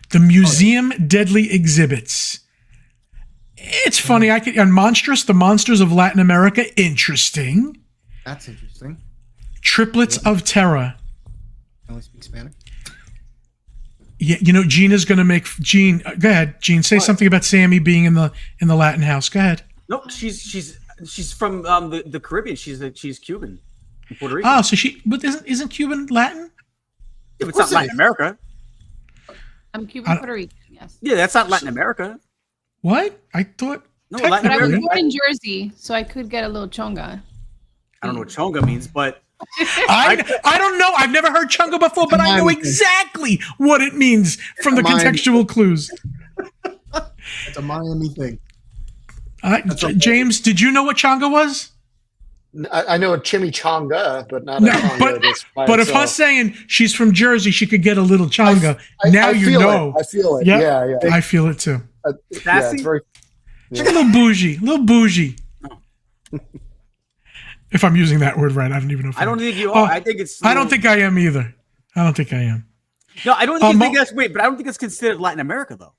The Museum Deadly Exhibits. It's funny. On Monstrous, the Monsters of Latin America. Interesting. That's interesting. Triplets of Terror. I only speak Spanish. Yeah, Gene is going to make Gene. Go ahead, Gene. Say something about Sammy being in the Latin house. Go ahead. No, she's from the Caribbean. She's Cuban, Puerto Rico. Oh, so but isn't Cuban Latin? Yeah, it's not Latin America. I'm Cuban, Puerto Rican. Yes. Yeah, that's not Latin America. What? I thought. No, Latin But I was American. born in Jersey, so I could get a little chonga. I don't know what chonga means, but I don't know. I've never heard chunga before, but I know exactly what it means from the contextual clues. It's a Miami thing. James, did you know what chonga was? I know a chimichanga, but not a chonga. But if us saying she's from Jersey, she could get a little chonga. Now you know. I feel it. Yep. Yeah. I feel it too. It's very. She's a little bougie. If I'm using that word right, I don't even know. I don't think you are. I think it's. I don't think I am either. I don't think I am. No, I don't think that's but I don't think it's considered Latin America though.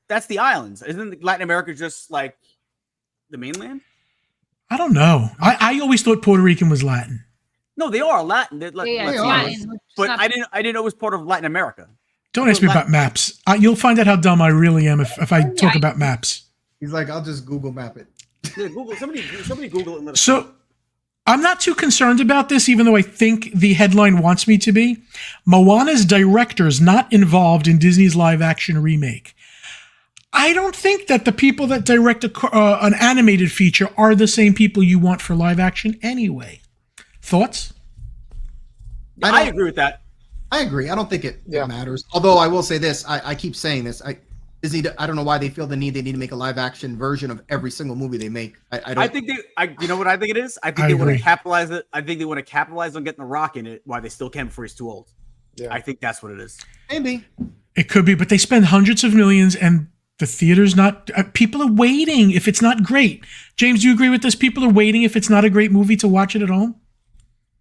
That's the islands? Isn't Latin America just like the mainland? I don't know. I always thought Puerto Rican was Latin. No, they are Latin. They're Latin. But I didn't know it was part of Latin America. Don't ask me about maps. You'll find out how dumb I really am if I talk about maps. He's like, I'll just Google map it. Yeah, Google somebody Google it and let us So I'm not too concerned about this, even though I think the headline wants me to be. Moana's director's not involved in Disney's live action remake. I don't think that the people that direct an animated feature are the same people you want for live action anyway. Thoughts? I agree with that. I agree. I don't think it matters. Although I will say this, I keep saying this. Disney, I don't know why they feel the need. They need to make a live action version of every single movie they make. I think you know what I think it is? I think they want to capitalize it. I think they want to capitalize on getting The Rock in it while they still can before he's too old. Yeah. I think that's what it is. Maybe. It could be, but they spend hundreds of millions and the theater's not, people are waiting if it's not great. James, do you agree with this? People are waiting if it's not a great movie to watch it at home?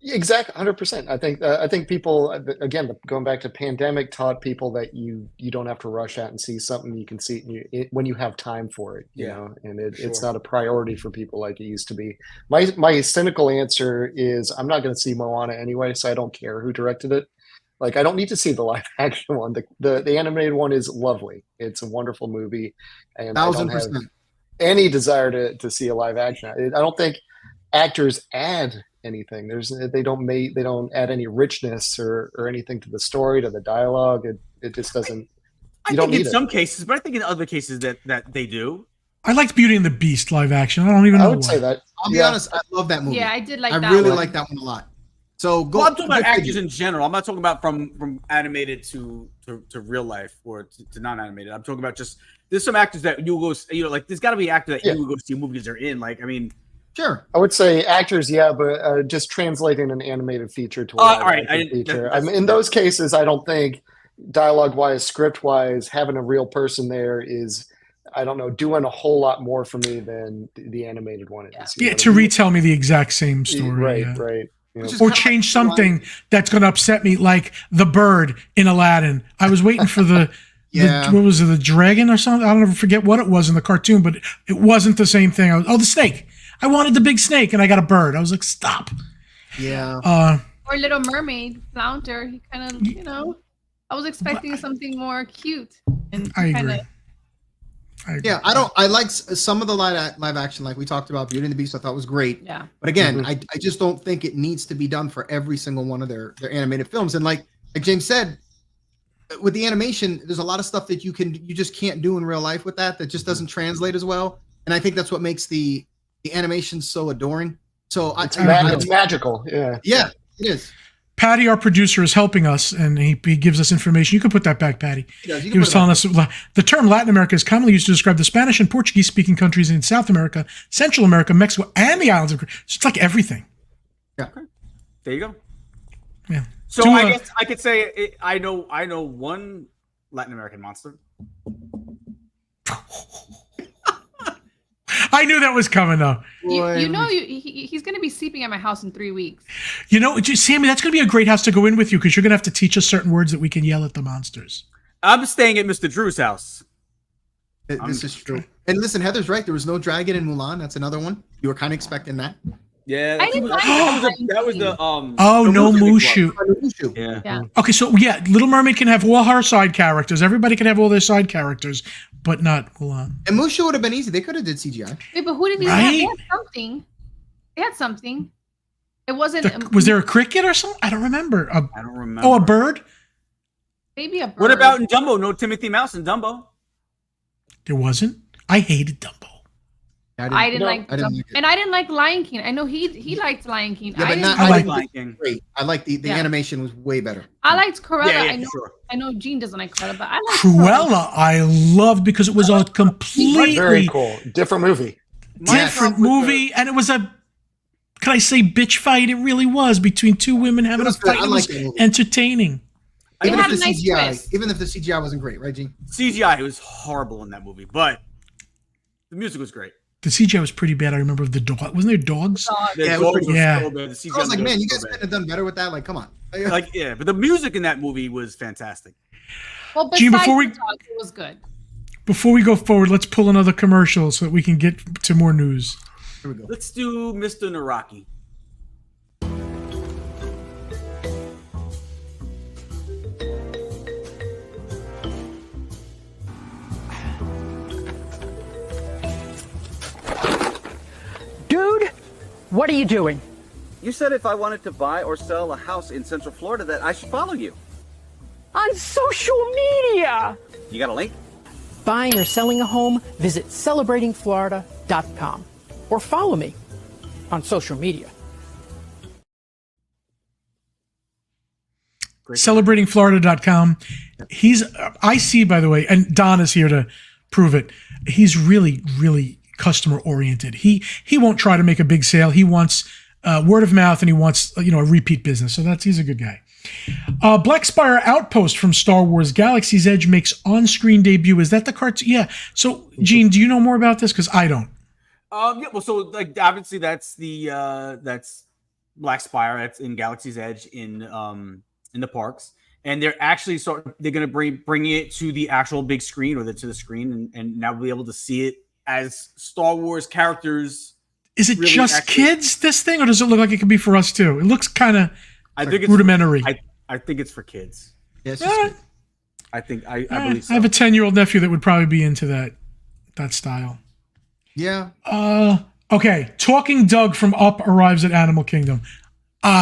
Yeah, exactly, 100%. I think people, again, going back to pandemic, taught people that you don't have to rush out and see something. You can see it when you have time for it, you know, and it's not a priority for people like it used to be. My cynical answer is I'm not going to see Moana anyway, so I don't care who directed it. Like, I don't need to see the live action one. The animated one is lovely. It's a wonderful movie, and 1,000%. I don't have any desire to see a live action. I don't think actors add anything. They don't add any richness or anything to the story, to the dialogue. It just doesn't. I think in some cases, but I think in other cases that they do. I liked Beauty and the Beast live action. I don't even know. I would say that. I'll be honest. I love that movie. Yeah, I did like that. I really like that one a lot. So I'm talking about actors in general. I'm not talking about from animated to real life or to non-animated. I'm talking about just there's some actors that you go, like there's got to be an actor that you would go see movies they're in. Like, I mean, sure. I would say actors, but just translating an animated feature to a live feature. In those cases, I don't think dialogue-wise, script-wise, having a real person there is, I don't know, doing a whole lot more for me than the animated one is. Yeah, to retell me the exact same story. Right. Or change something that's going to upset me, like the bird in Aladdin. I was waiting for what was it, the dragon or something? I don't forget what it was in the cartoon, but it wasn't the same thing. The snake. I wanted the big snake, and I got a bird. I was like, stop. Yeah. Or Little Mermaid, Flounder. He kind of, I was expecting something more cute. And I agree. Yeah, I like some of the live action, like we talked about. Beauty and the Beast, I thought was great. Yeah. But again, I just don't think it needs to be done for every single one of their animated films. And like James said, with the animation, there's a lot of stuff that you just can't do in real life with that just doesn't translate as well. And I think that's what makes the animation so adoring. So it's magical. Yeah. Yeah, it is. Patty, our producer, is helping us, and he gives us information. You can put that back, Patty. He was telling us the term Latin America is commonly used to describe the Spanish and Portuguese-speaking countries in South America, Central America, Mexico, and the islands of Greece. So it's like everything. Yeah. There you go. Yeah. So I guess I could say I know one Latin American monster. I knew that was coming, though. He's going to be sleeping at my house in 3 weeks. Sammy, that's going to be a great house to go in with you because you're going to have to teach us certain words that we can yell at the monsters. I'm staying at Mr. Drew's house. This is true. And listen, Heather's right. There was no dragon in Mulan. That's another one. You were kind of expecting that. Yeah, that was the Mushu. Yeah. Okay, so Little Mermaid can have all her side characters. Everybody can have all their side characters, but not Mulan. And Mushu would have been easy. They could have did CGI. Wait, but who did they have? They had something. They had something. It wasn't. Was there a cricket or something? I don't remember. I don't remember. Oh, a bird? Maybe a bird. What about in Dumbo? No Timothy Mouse in Dumbo. There wasn't. I hated Dumbo. I didn't like I didn't like it. and I didn't like Lion King. I know he liked Lion King. Yeah, but didn't not, I I like like Lion King. great. I like the animation was way better. I liked Cruella. Yeah, I know. sure. I know Gene doesn't like Cruella, but I like Cruella, I loved because it was a completely Very cool. Different movie. different movie, and it was a, can I say bitch fight? It really was between two women having a was good. fight. I It liked was that movie. entertaining. It had a nice CGI, twist. even if the CGI wasn't great, right, Gene? CGI was horrible in that movie, but the music was great. The CGI was pretty bad. I remember the dog. Wasn't there dogs? The Yeah, it was dogs pretty- were yeah. so bad. The CGI I was like, was man, you so guys bad. could have done better with that. Like, come on. Like, yeah, but the music in that movie was fantastic. Well, Gene, besides before we- the dogs, it was good. Before we go forward, let's pull another commercial so that we can get to more news. Here we go. Let's do Mr. Naraki. Dude, what are you doing? You said if I wanted to buy or sell a house in Central Florida that I should follow you. On social media! You got a link? Buying or selling a home? Visit celebratingflorida.com or follow me on social media. Celebratingflorida.com. I see, by the way, and Don is here to prove it. He's really, really customer oriented. He won't try to make a big sale. He wants word of mouth, and he wants a repeat business. So he's a good guy. Black Spire Outpost from Star Wars Galaxy's Edge makes on-screen debut. Is that the cartoon? Yeah. So, Gene, do you know more about this? Because I don't. Yeah, well, so like obviously that's that's Black Spire. That's in Galaxy's Edge in the parks, and they're actually they're going to bring it to the actual big screen or to the screen, and now we'll be able to see it as Star Wars characters. Is it really just kids, this thing, or does it look like it could be for us too? It looks kind of rudimentary. I think it's for kids. Yeah, it's just good. I think I believe so. I have a 10-year-old nephew that would probably be into that style. Yeah. Okay. Talking Doug from Up arrives at Animal Kingdom.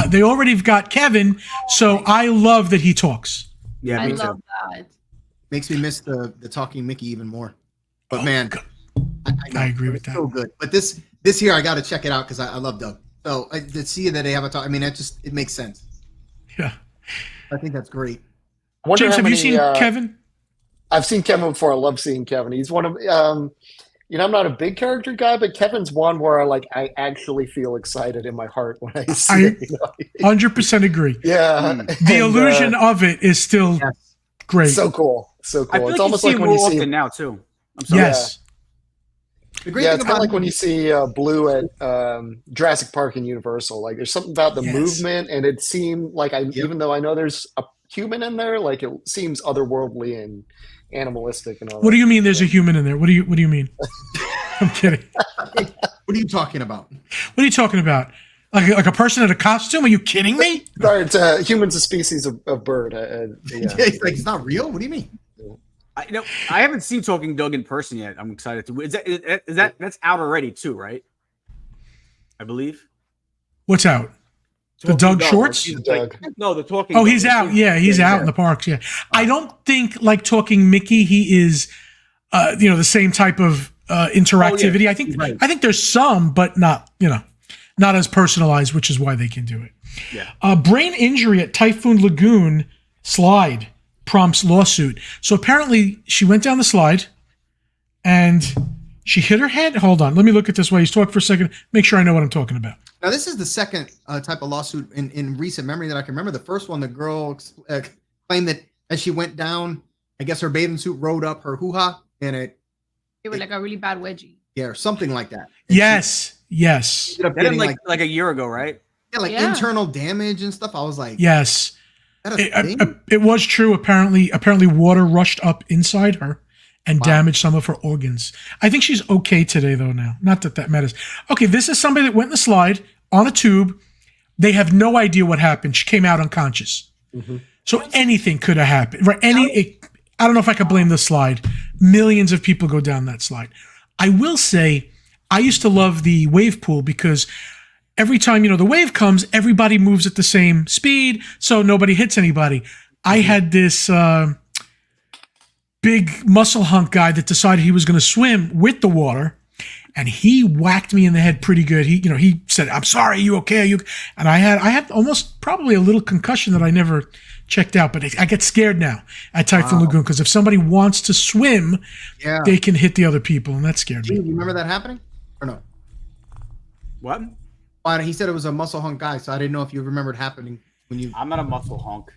They already have got Kevin, so I love that he talks. Yeah, I me love too. that. Makes me miss the talking Mickey even more. But man, I agree with it's that. so good. But this year I got to check it out because I love Doug. So to see that they have a talk, I mean, it makes sense. Yeah. I think that's great. I wonder James, how have you many, seen Kevin? I've seen Kevin before. I love seeing Kevin. He's one of I'm not a big character guy, but Kevin's one where I actually feel excited in my heart when I see it. 100% agree. Yeah. The illusion of it is still great. So cool. So I cool. feel It's like almost you see like him when you more see often now too. I'm sorry. Yes. The great yeah, thing it's kind of about like when you see Blue at Jurassic Park and Universal. Like there's something about the movement, and it seemed like even though I know there's a human in there, like it seems otherworldly and animalistic and all. What do you mean? There's a human in there? What do you mean? I'm kidding. What are you talking about? What are you talking about? Like a person in a costume? Are you kidding me? Sorry, it's humans a species of bird. Yeah. It's like it's not real. What do you mean? I haven't seen Talking Doug in person yet. I'm excited to. Is that's out already too, right? I believe. What's out? The Talking Doug shorts? No, the Talking. Oh, Doug. he's out. Yeah, he's out in the parks. Yeah, I don't think like Talking Mickey. He is, the same type of interactivity. I think there's some, but not not as personalized, which is why they can do it. Yeah. Brain injury at Typhoon Lagoon slide prompts lawsuit. So apparently she went down the slide and she hit her head. Hold on. Let me look at this while he's talking for a second. Make sure I know what I'm talking about. Now, this is the second type of lawsuit in recent memory that I can remember. The first one, the girl claimed that as she went down, I guess her bathing suit rode up her hoo-ha, and it was like a really bad wedgie. Yeah, or something like that. And yes. she ended up That getting happened like a year ago, right? Yeah, internal damage and stuff. I was like, yes. Is that a thing? It was true. Apparently water rushed up inside her and damaged some of her organs. I think she's okay today, though, now. Not that matters. Okay, this is somebody that went in the slide on a tube. They have no idea what happened. She came out unconscious. Mm-hmm. So anything could have happened. Right? I don't know if I could blame the slide. Millions of people go down that slide. I will say, I used to love the wave pool because every time, the wave comes, everybody moves at the same speed, so nobody hits anybody. I had this big muscle hunk guy that decided he was going to swim with the water, and he whacked me in the head pretty good. He said, "I'm sorry, you okay? Are you?" And I had almost probably a little concussion that I never checked out, but I get scared now at Typhoon Lagoon because if somebody wants to swim, they can hit the other people, and that scared me. Do you remember that happening or no? What? He said it was a muscle hunk guy, so I didn't know if you remembered happening when you. I'm not a muscle hunk.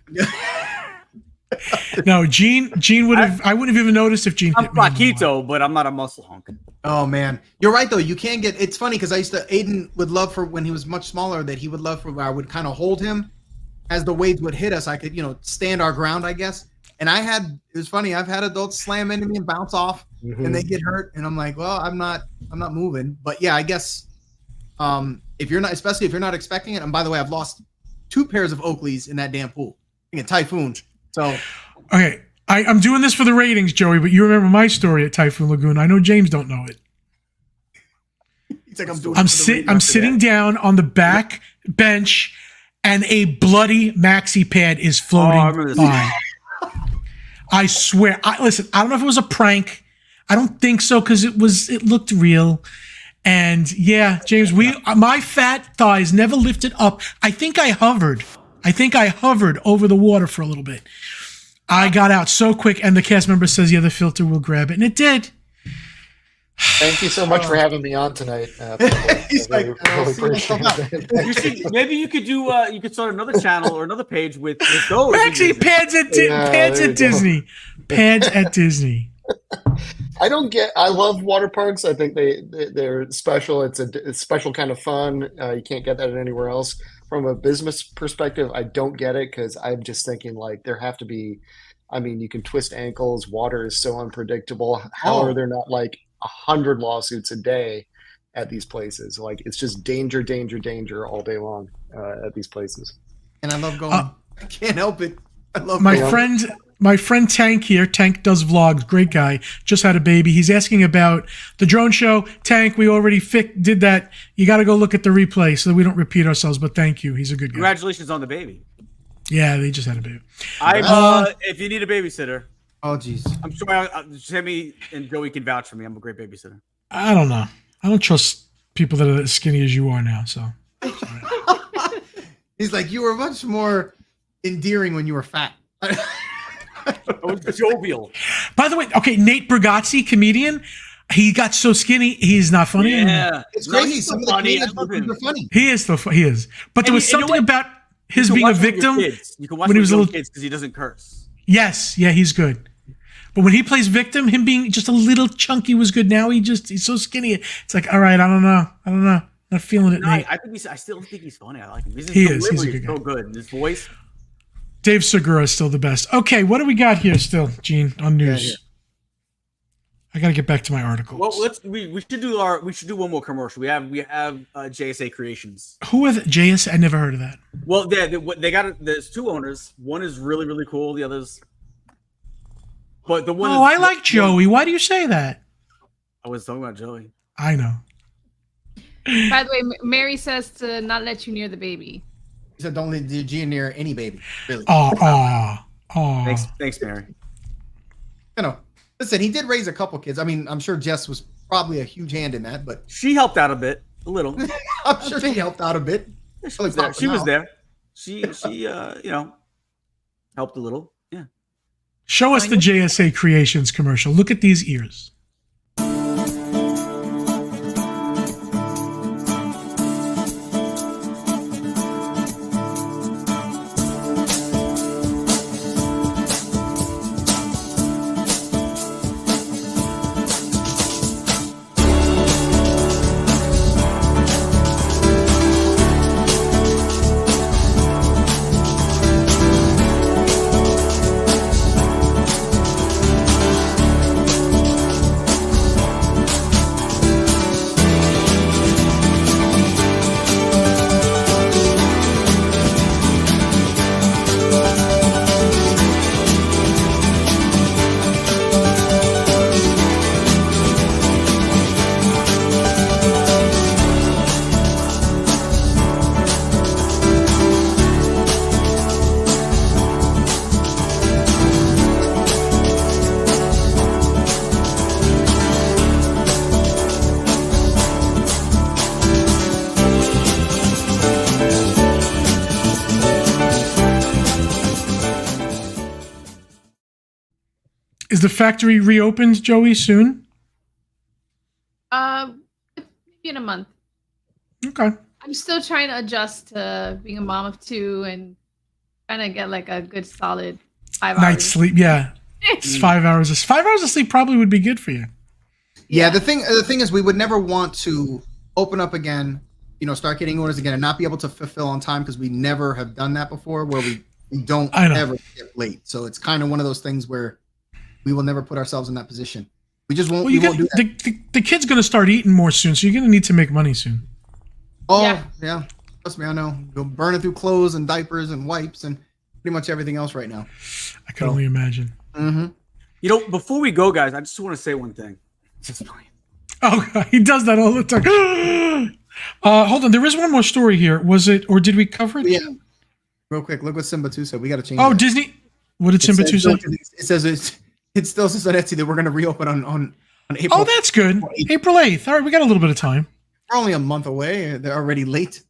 No, Gene would have. I wouldn't have even noticed if Gene. I'm flaquito, but I'm not a muscle hunk. Oh man, you're right though. You can't get. It's funny because Aiden would love for when he was much smaller that he would love for where I would kind of hold him as the waves would hit us. I could stand our ground, I guess. And it was funny. I've had adults slam into me and bounce off, and they get hurt, and I'm like, well, I'm not moving. But yeah, I guess if you're not, especially if you're not expecting it. And by the way, I've lost 2 pairs of Oakleys in that damn pool in a typhoon. So, okay, I'm doing this for the ratings, Joey, but you remember my story at Typhoon Lagoon. I know James don't know it. He's like, I'm sitting down on the back bench, and a bloody maxi pad is floating by. I swear. Listen, I don't know if it was a prank. I don't think so because it looked real. And yeah, James, my fat thighs never lifted up. I think I hovered over the water for a little bit. I got out so quick, and the cast member says, yeah, the filter will grab it. And it did. Thank you so much for having me on tonight. He's like, really appreciate it. Maybe you could you could start another channel or another page with those. Actually, pads at Disney. Pads at Disney. I love water parks. I think they're special. It's a special kind of fun. You can't get that anywhere else. From a business perspective, I don't get it because I'm just thinking like there have to be. I mean, you can twist ankles. Water is so unpredictable. How are there not like 100 lawsuits a day at these places? Like it's just danger, danger, danger all day long at these places. And I love going. I can't help it. I love my friend Tank here. Tank does vlogs. Great guy. Just had a baby. He's asking about the drone show. Tank, we already did that. You got to go look at the replay so that we don't repeat ourselves. But thank you. He's a good guy. Congratulations on the baby. Yeah, they just had a baby. If you need a babysitter. Oh, geez. I'm sure Sammy and Joey can vouch for me. I'm a great babysitter. I don't know. I don't trust people that are as skinny as you are now. So he's like, you were much more endearing when you were fat. I was jovial. By the way, okay, Nate Bargatze, comedian, he got so skinny, he's not funny anymore. It's crazy. Some of the comedians are funny. He is. But there was something about his being a victim you can watch when he was a little kids because he doesn't curse. Yes, yeah, he's good. But when he plays victim, him being just a little chunky was good. Now he's so skinny. It's like, all right, I don't know. Not feeling it, Nate. I still think he's funny. I like him. He's a good guy. So good. And his voice. Dave Segura is still the best. Okay, what do we got here still, Gene, on news? Yeah. I got to get back to my articles. Well, we should do one more commercial. We have JSA Creations. Who with JS? I never heard of that. Well, they got there's 2 owners. One is really, really cool. The other's, but the one. Oh, I like Joey. Why do you say that? I was talking about Joey. I know. By the way, Mary says to not let you near the baby. He said, don't let G near any baby. Really. Oh. Thanks, Mary. Listen, he did raise a couple kids. I mean, I'm sure Jess was probably a huge hand in that, but she helped out a little. I'm sure she helped out a bit. She was there. She helped a little. Yeah. Show us the JSA Creations commercial. Look at these ears. Is the factory reopened, Joey, soon? Maybe in a month. Okay. I'm still trying to adjust to being a mom of 2 and trying to get like a good solid 5 Night hours. sleep, yeah. It's 5 hours. 5 hours of sleep probably would be good for you. Yeah, the thing is, we would never want to open up again, start getting orders again and not be able to fulfill on time because we never have done that before where we don't ever get late. So it's kind of one of those things where we will never put ourselves in that position. We just won't, won't do that. The kid's going to start eating more soon, so you're going to need to make money soon. Oh, yeah. Trust me, I know. Go burning through clothes and diapers and wipes and pretty much everything else right now. I can only imagine. Mm-hmm. Before we go, guys, I just want to say one thing. Oh, God, he does that all the time. Hold on. There is one more story here. Was it, or did we cover it? Yeah. Real quick, look what Simba 2 said. We got to change Oh, that. Disney. What did Simba 2 say? It says it still says on Etsy that we're going to reopen on April. Oh, that's good. April 8th. All right, we got a little bit of time. We're only a month away. They're already late.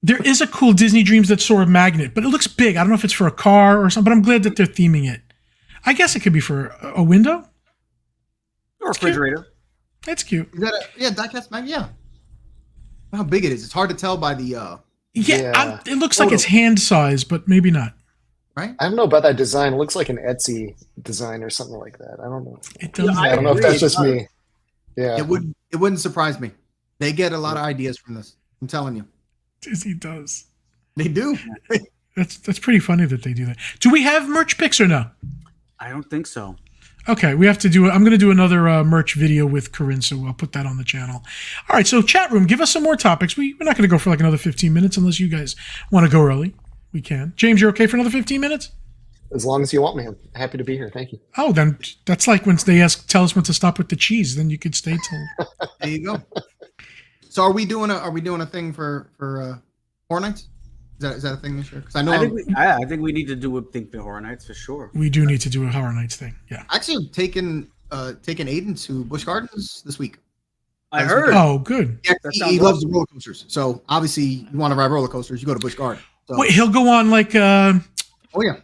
There is a cool Disney Dreams That Soar magnet, but it looks big. I don't know if it's for a car or something, but I'm glad that they're theming it. I guess it could be for a window. Or a refrigerator. That's cute. Is that diecast magnet? Yeah. How big it is. It's hard to tell by the... it looks like it's hand size, but maybe not. Right? I don't know about that design. It looks like an Etsy design or something like that. I don't know. It does. I don't know if that's just me. Yeah. It wouldn't surprise me. They get a lot of ideas from this. I'm telling you. Disney does. They do. That's pretty funny that they do that. Do we have merch pics or no? I don't think so. Okay, we have to do. I'm going to do another merch video with Corinne, so I'll put that on the channel. All right, so chat room, give us some more topics. We're not going to go for like another 15 minutes unless you guys want to go early. We can. James, you're okay for another 15 minutes? As long as you want me. I'm happy to be here. Thank you. Oh, then that's like when they tell us when to stop with the cheese. Then you could stay till. There you go. So are we doing a thing for Horror Nights? Is that a thing this year? Because I think we need to do a thing for Horror Nights for sure. We do need to do a Horror Nights thing. Yeah. Actually, taking Aiden to Busch Gardens this week. I heard. Oh, good. Yeah, he loves the roller coasters. So obviously, you want to ride roller coasters, you go to Busch Gardens. So. Wait, he'll go on like oh yeah,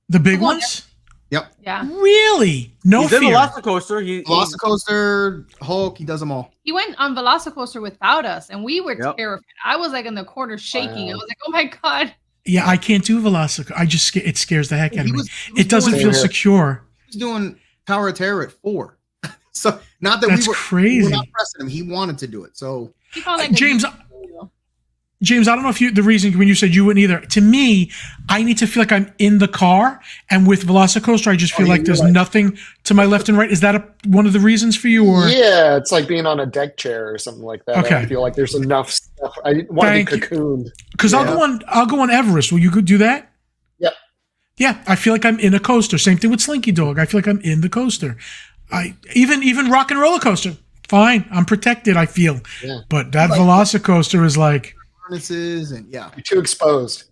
the big ones. Yep. Yeah. Really? No He's fear. in Velocicoaster. Velocicoaster, Hulk. He does them all. He went on Velocicoaster without us, and we were terrified. I was like in the corner shaking. I was like, "Oh my god!" Yeah, I can't do Velocicoaster. It scares the heck out of me. It doesn't feel secure. He's doing Tower of Terror at 4. So not that That's crazy. We were not pressing him. He wanted to do it. So James, I don't know if the reason when you said you wouldn't either. To me, I need to feel like I'm in the car, and with Velocicoaster, I just feel like there's nothing to my left and right. Is that one of the reasons for you? Or yeah, it's like being on a deck chair or something like that. Okay. I feel like there's enough stuff. I want to be cocooned. Because I'll go on Everest. Will you do that? Yep. Yeah, I feel like I'm in a coaster. Same thing with Slinky Dog. I feel like I'm in the coaster. I even Rock and Roller Coaster. Fine, I'm protected. I feel, but that Velocicoaster is like. And you're too exposed.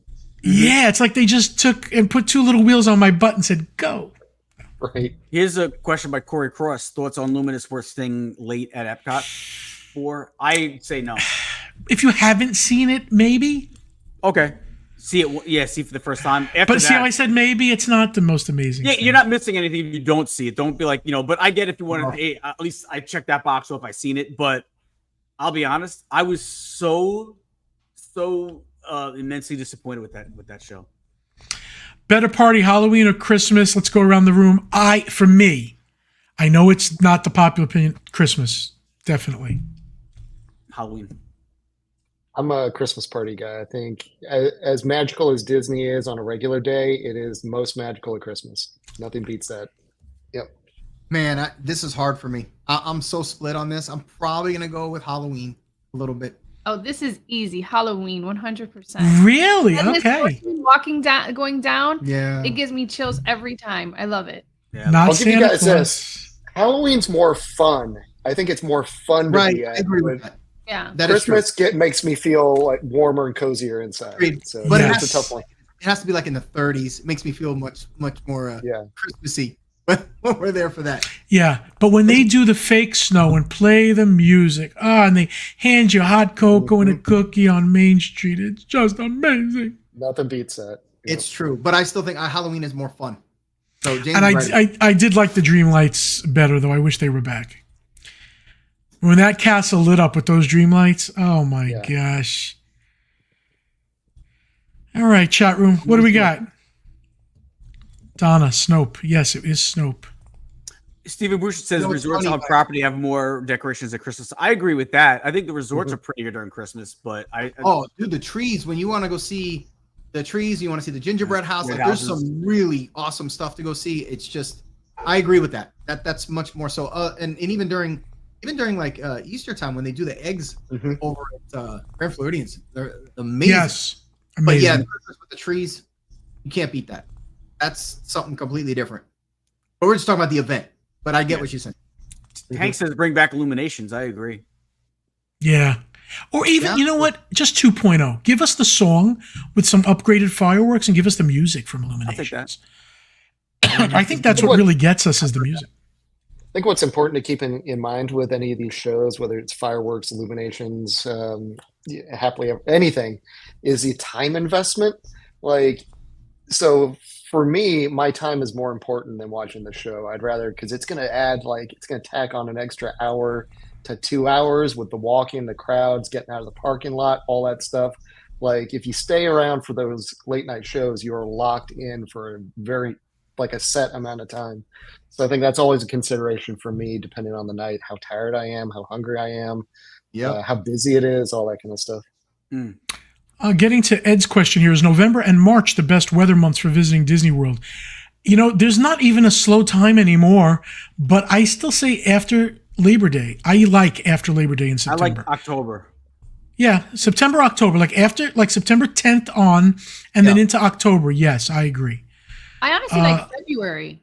Yeah, it's like they just took and put 2 little wheels on my butt and said, go. Right. Here's a question by Corey Cross. Thoughts on Luminous worth staying late at Epcot for? I say no. If you haven't seen it, maybe. Okay. See it. Yeah, see for the first time. But see how I said maybe? It's not the most amazing Yeah, thing. you're not missing anything if you don't see it. Don't be like, but I get if you want to, at least I checked that box off. I seen it. But I'll be honest, I was so immensely disappointed with that show. Better party, Halloween or Christmas? Let's go around the room. For me, I know it's not the popular opinion. Christmas, definitely. Halloween. I'm a Christmas party guy. I think as magical as Disney is on a regular day, it is most magical at Christmas. Nothing beats that. Yep. Man, this is hard for me. I'm so split on this. I'm probably gonna go with Halloween a little bit. Oh, this is easy. Halloween, 100%. Really? And Okay. Going down. Yeah. It gives me chills every time. I love it. Yeah. Not I'll give you Santa guys Claus. this. Halloween's more fun. I think it's more fun to be I at. agree with that. Yeah. That is true. Christmas makes me feel like warmer and cozier inside. Agreed. So But that's a tough one. It has to be like in the 30s. It makes me feel much more Christmassy. When we're there for that. Yeah, but when they do the fake snow and play the music, and they hand you hot cocoa and a cookie on Main Street, it's just amazing. Nothing beats that. It's true, but I still think Halloween is more fun. So James, And right. I did like the dream lights better, though. I wish they were back. When that castle lit up with those dream lights, oh my gosh. All right, chat room. What do we got? Donna, Snope. Yes, it is Snope. Stephen Bush says resorts on property have more decorations at Christmas. I agree with that. I think the resorts are prettier during Christmas, but dude, the trees, when you want to go see the trees, you want to see the gingerbread house, like there's some really awesome stuff to go see. It's just, I agree with that. That's much more so. And even during like Easter time when they do the eggs over at Grand Floridians, they're amazing. Yes, amazing. But yeah, the Christmas with the trees, you can't beat that. That's something completely different. But we're just talking about the event. But I get what you're saying. Hank says bring back illuminations. I agree. Yeah. Or even, you know what? Just 2.0. Give us the song with some upgraded fireworks and give us the music from Illuminations. I think that's what really gets us is the music. I think what's important to keep in mind with any of these shows, whether it's fireworks, illuminations, happily anything, is the time investment. Like, so for me, my time is more important than watching the show. I'd rather, because it's going to add, like, it's going to tack on an extra hour to 2 hours with the walking, the crowds, getting out of the parking lot, all that stuff. Like, if you stay around for those late night shows, you are locked in for a very, like, a set amount of time. So I think that's always a consideration for me, depending on the night, how tired I am, how hungry I am, how busy it is, all that kind of stuff. Getting to Ed's question here, is November and March the best weather months for visiting Disney World? You know, there's not even a slow time anymore, but I still say after Labor Day. I like after Labor Day in September. I like October. Yeah, September, October, like after, like September 10th on, and then into October. Yes, I agree. I honestly like February.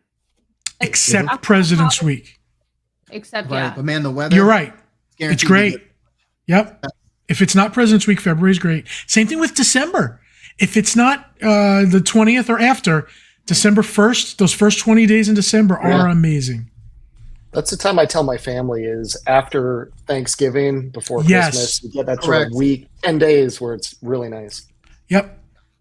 Except President's Week. Except, But man, the weather. You're right. It's great. Yep. If it's not President's Week, February is great. Same thing with December. If it's not the 20th or after, December 1st, those first 20 days in December are amazing. That's the time I tell my family is after Thanksgiving, before Christmas. You get that sort of week, 10 days where it's really nice. Yep.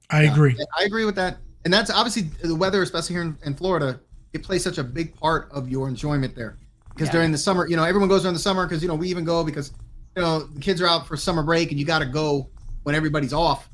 I agree. I agree with that. And that's obviously the weather, especially here in Florida, it plays such a big part of your enjoyment there. Because during the summer, you know, everyone goes during the summer because, you know, we even go because, you know, the kids are out for summer break and you got to go when everybody's off.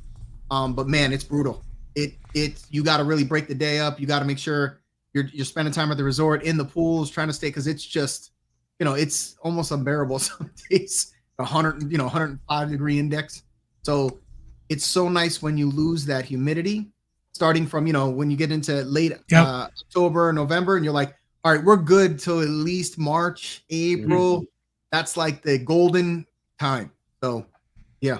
But man, it's brutal. You got to really break the day up. You got to make sure you're spending time at the resort, in the pools, trying to stay, because it's just, you know, it's almost unbearable some days. 105 degree index. So it's so nice when you lose that humidity, starting from, you know, when you get into late October, November, and you're like, all right, we're good till at least March, April. That's like the golden time. So, yeah.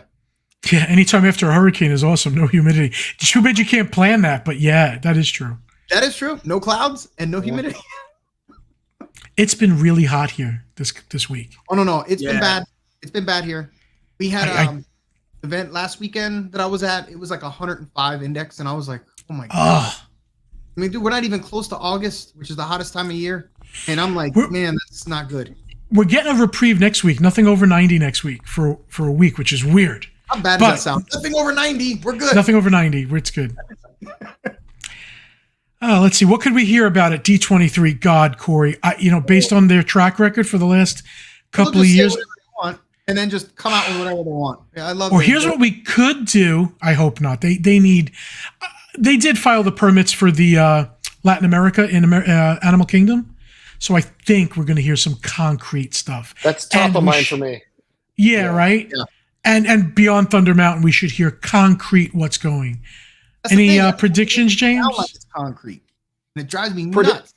Yeah, anytime after a hurricane is awesome. No humidity. Too bad you can't plan that, but yeah, that is true. That is true. No clouds and no humidity. It's been really hot here this week. Oh, no. It's been bad. It's been bad here. We had an event last weekend that I was at. It was like 105 index, and I was like, oh my God. I mean, dude, we're not even close to August, which is the hottest time of year. And I'm like, man, that's not good. We're getting a reprieve next week. Nothing over 90 next week for a week, which is weird. How bad does that sound? Nothing over 90. We're good. Nothing over 90. It's good. Let's see. What could we hear about at D23? God, Corey, based on their track record for the last couple of years. And then just come out with whatever they want. Yeah, I love. Or here's what we could do. I hope not. They did file the permits for the Latin America in Animal Kingdom, so I think we're going to hear some concrete stuff. That's top of mind for me. Yeah, right. Yeah. And beyond Thunder Mountain, we should hear concrete what's going. That's any predictions, James? Like it's concrete, and it drives me nuts.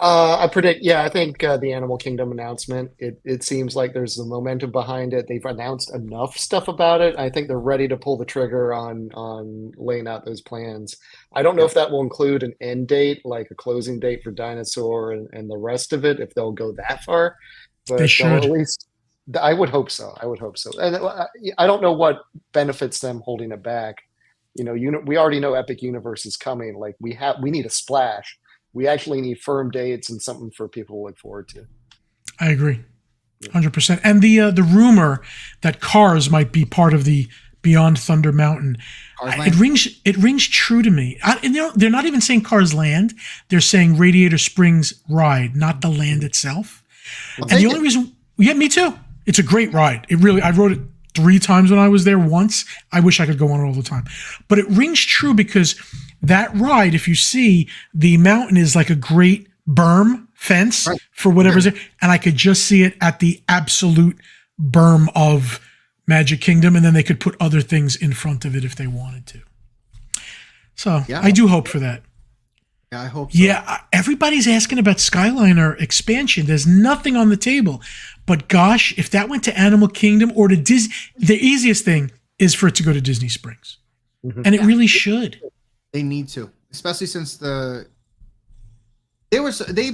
I predict, I think the Animal Kingdom announcement, it seems like there's the momentum behind it. They've announced enough stuff about it. I think they're ready to pull the trigger on laying out those plans. I don't know if that will include an end date, like a closing date for Dinosaur and the rest of it, if they'll go that far. But they should. At least, I would hope so. And I don't know what benefits them holding it back. You know, we already know Epic Universe is coming. Like we need a splash. We actually need firm dates and something for people to look forward to. I agree, 100%. And the rumor that Cars might be part of the Beyond Thunder Mountain. It rings true to me. And they're not even saying Cars Land. They're saying Radiator Springs Ride, not the land itself. And the only reason, yeah, me too. It's a great ride. It really, I rode it 3 times when I was there once. I wish I could go on it all the time. But it rings true because that ride, if you see, the mountain is like a great berm fence for whatever's there. And I could just see it at the absolute berm of Magic Kingdom, and then they could put other things in front of it if they wanted to. So I do hope for that. Yeah, I hope so. Yeah, everybody's asking about Skyliner expansion. There's nothing on the table. But gosh, if that went to Animal Kingdom or to Disney, the easiest thing is for it to go to Disney Springs. And it really should. They need to, especially since they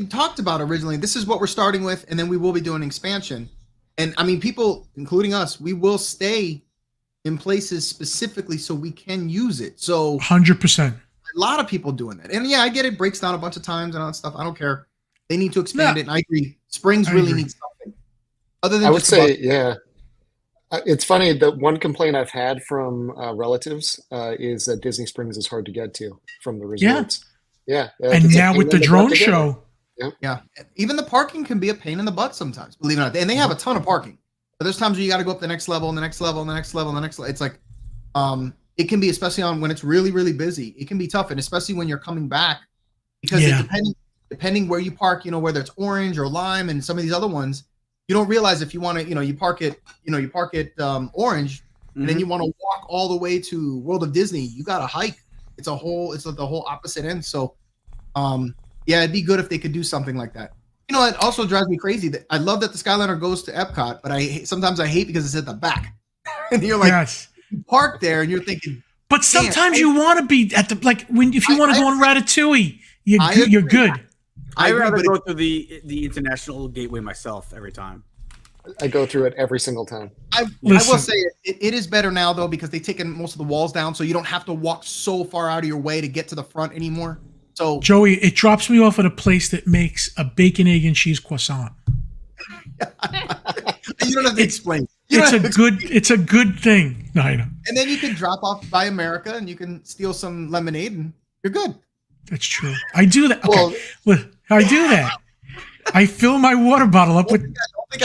talked about originally, this is what we're starting with, and then we will be doing expansion. And I mean, people, including us, we will stay in places specifically so we can use it. So 100%. A lot of people doing that. And yeah, I get it breaks down a bunch of times and all that stuff. I don't care. They need to expand it. And I agree. Springs really needs something. Other than I would say, it's funny that one complaint I've had from relatives is that Disney Springs is hard to get to from the resorts. Yeah. And now with the drone show. Yeah. Even the parking can be a pain in the butt sometimes, believe it or not. And they have a ton of parking. But there's times where you got to go up the next level and the next level and the next level and the next level. It's like, it can be, especially on when it's really, really busy, it can be tough. And especially when you're coming back, because depending where you park, whether it's Orange or Lime and some of these other ones, you don't realize if you want to, you park it Orange, and then you want to walk all the way to World of Disney, you got to hike. It's like the whole opposite end. So, yeah, it'd be good if they could do something like that. It also drives me crazy that I love that the Skyliner goes to Epcot, but sometimes I hate because it's at the back. And you're like, you park there and you're thinking. But sometimes you want to be at the, if you want to go on Ratatouille, you're good. I'd rather go through the international gateway myself every time. I go through it every single time. I will say it is better now, though, because they've taken most of the walls down, so you don't have to walk so far out of your way to get to the front anymore. So, Joey, it drops me off at a place that makes a bacon, egg, and cheese croissant. You don't have to explain. It's a good thing. No, I know. And then you can drop off by America, and you can steal some lemonade, and you're good. That's true. I do that. Okay. Well, I do that. I fill my water bottle up with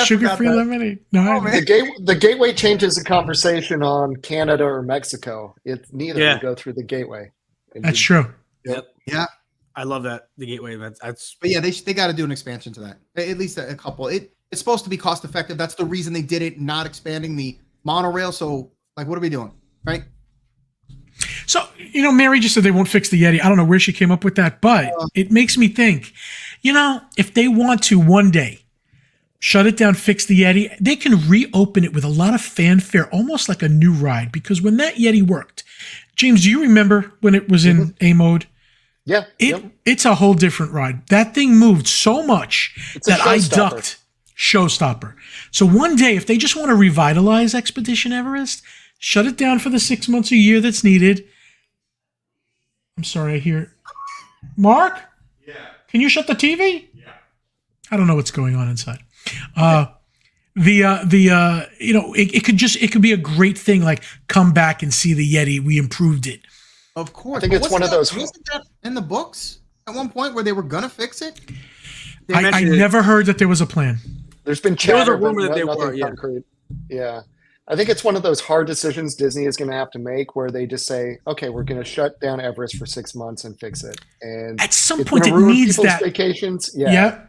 sugar-free lemonade. No, the gateway changes the conversation on Canada or Mexico. It's neither. You go through the gateway. That's true. Yep. Yeah. I love that, the gateway. That's. But yeah, they got to do an expansion to that. At least a couple. It's supposed to be cost effective. That's the reason they did it, not expanding the monorail. So, what are we doing, right? So, Mary just said they won't fix the Yeti. I don't know where she came up with that, but it makes me think, if they want to one day shut it down, fix the Yeti, they can reopen it with a lot of fanfare, almost like a new ride. Because when that Yeti worked, James, do you remember when it was in A mode? Yeah. It's a whole different ride. That thing moved so much that I ducked. Showstopper. So one day, if they just want to revitalize Expedition Everest, shut it down for the 6 months a year that's needed. I'm sorry, I hear. Mark? Yeah. Can you shut the TV? Yeah. I don't know what's going on inside. It could be a great thing, like come back and see the Yeti. We improved it. Of course. I think it's one of those. Wasn't that in the books at one point where they were gonna fix it? I never heard that there was a plan. There's been chatter. There was a rumor that they were. Concrete. Yeah. I think it's one of those hard decisions Disney is going to have to make where they just say, okay, we're going to shut down Everest for 6 months and fix it. And at some point it needs that. Vacations. Yeah.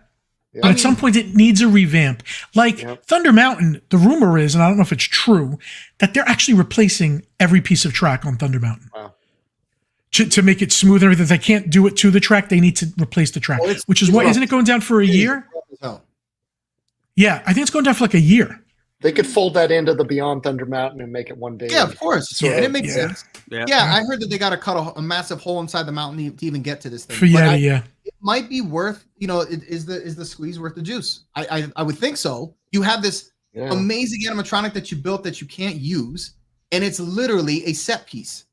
But at some point it needs a revamp. Thunder Mountain, the rumor is, and I don't know if it's true, that they're actually replacing every piece of track on Thunder Mountain. Wow. To make it smooth and everything. They can't do it to the track. They need to replace the track, which is why, isn't it going down for a year? Yeah, I think it's going down for like a year. They could fold that into the Beyond Thunder Mountain and make it one day. Yeah, of course. And it makes sense. Yeah, I heard that they got to cut a massive hole inside the mountain to even get to this thing. For Yeti, it might be worth, is the squeeze worth the juice? I would think so. You have this amazing animatronic that you built that you can't use, and it's literally a set piece.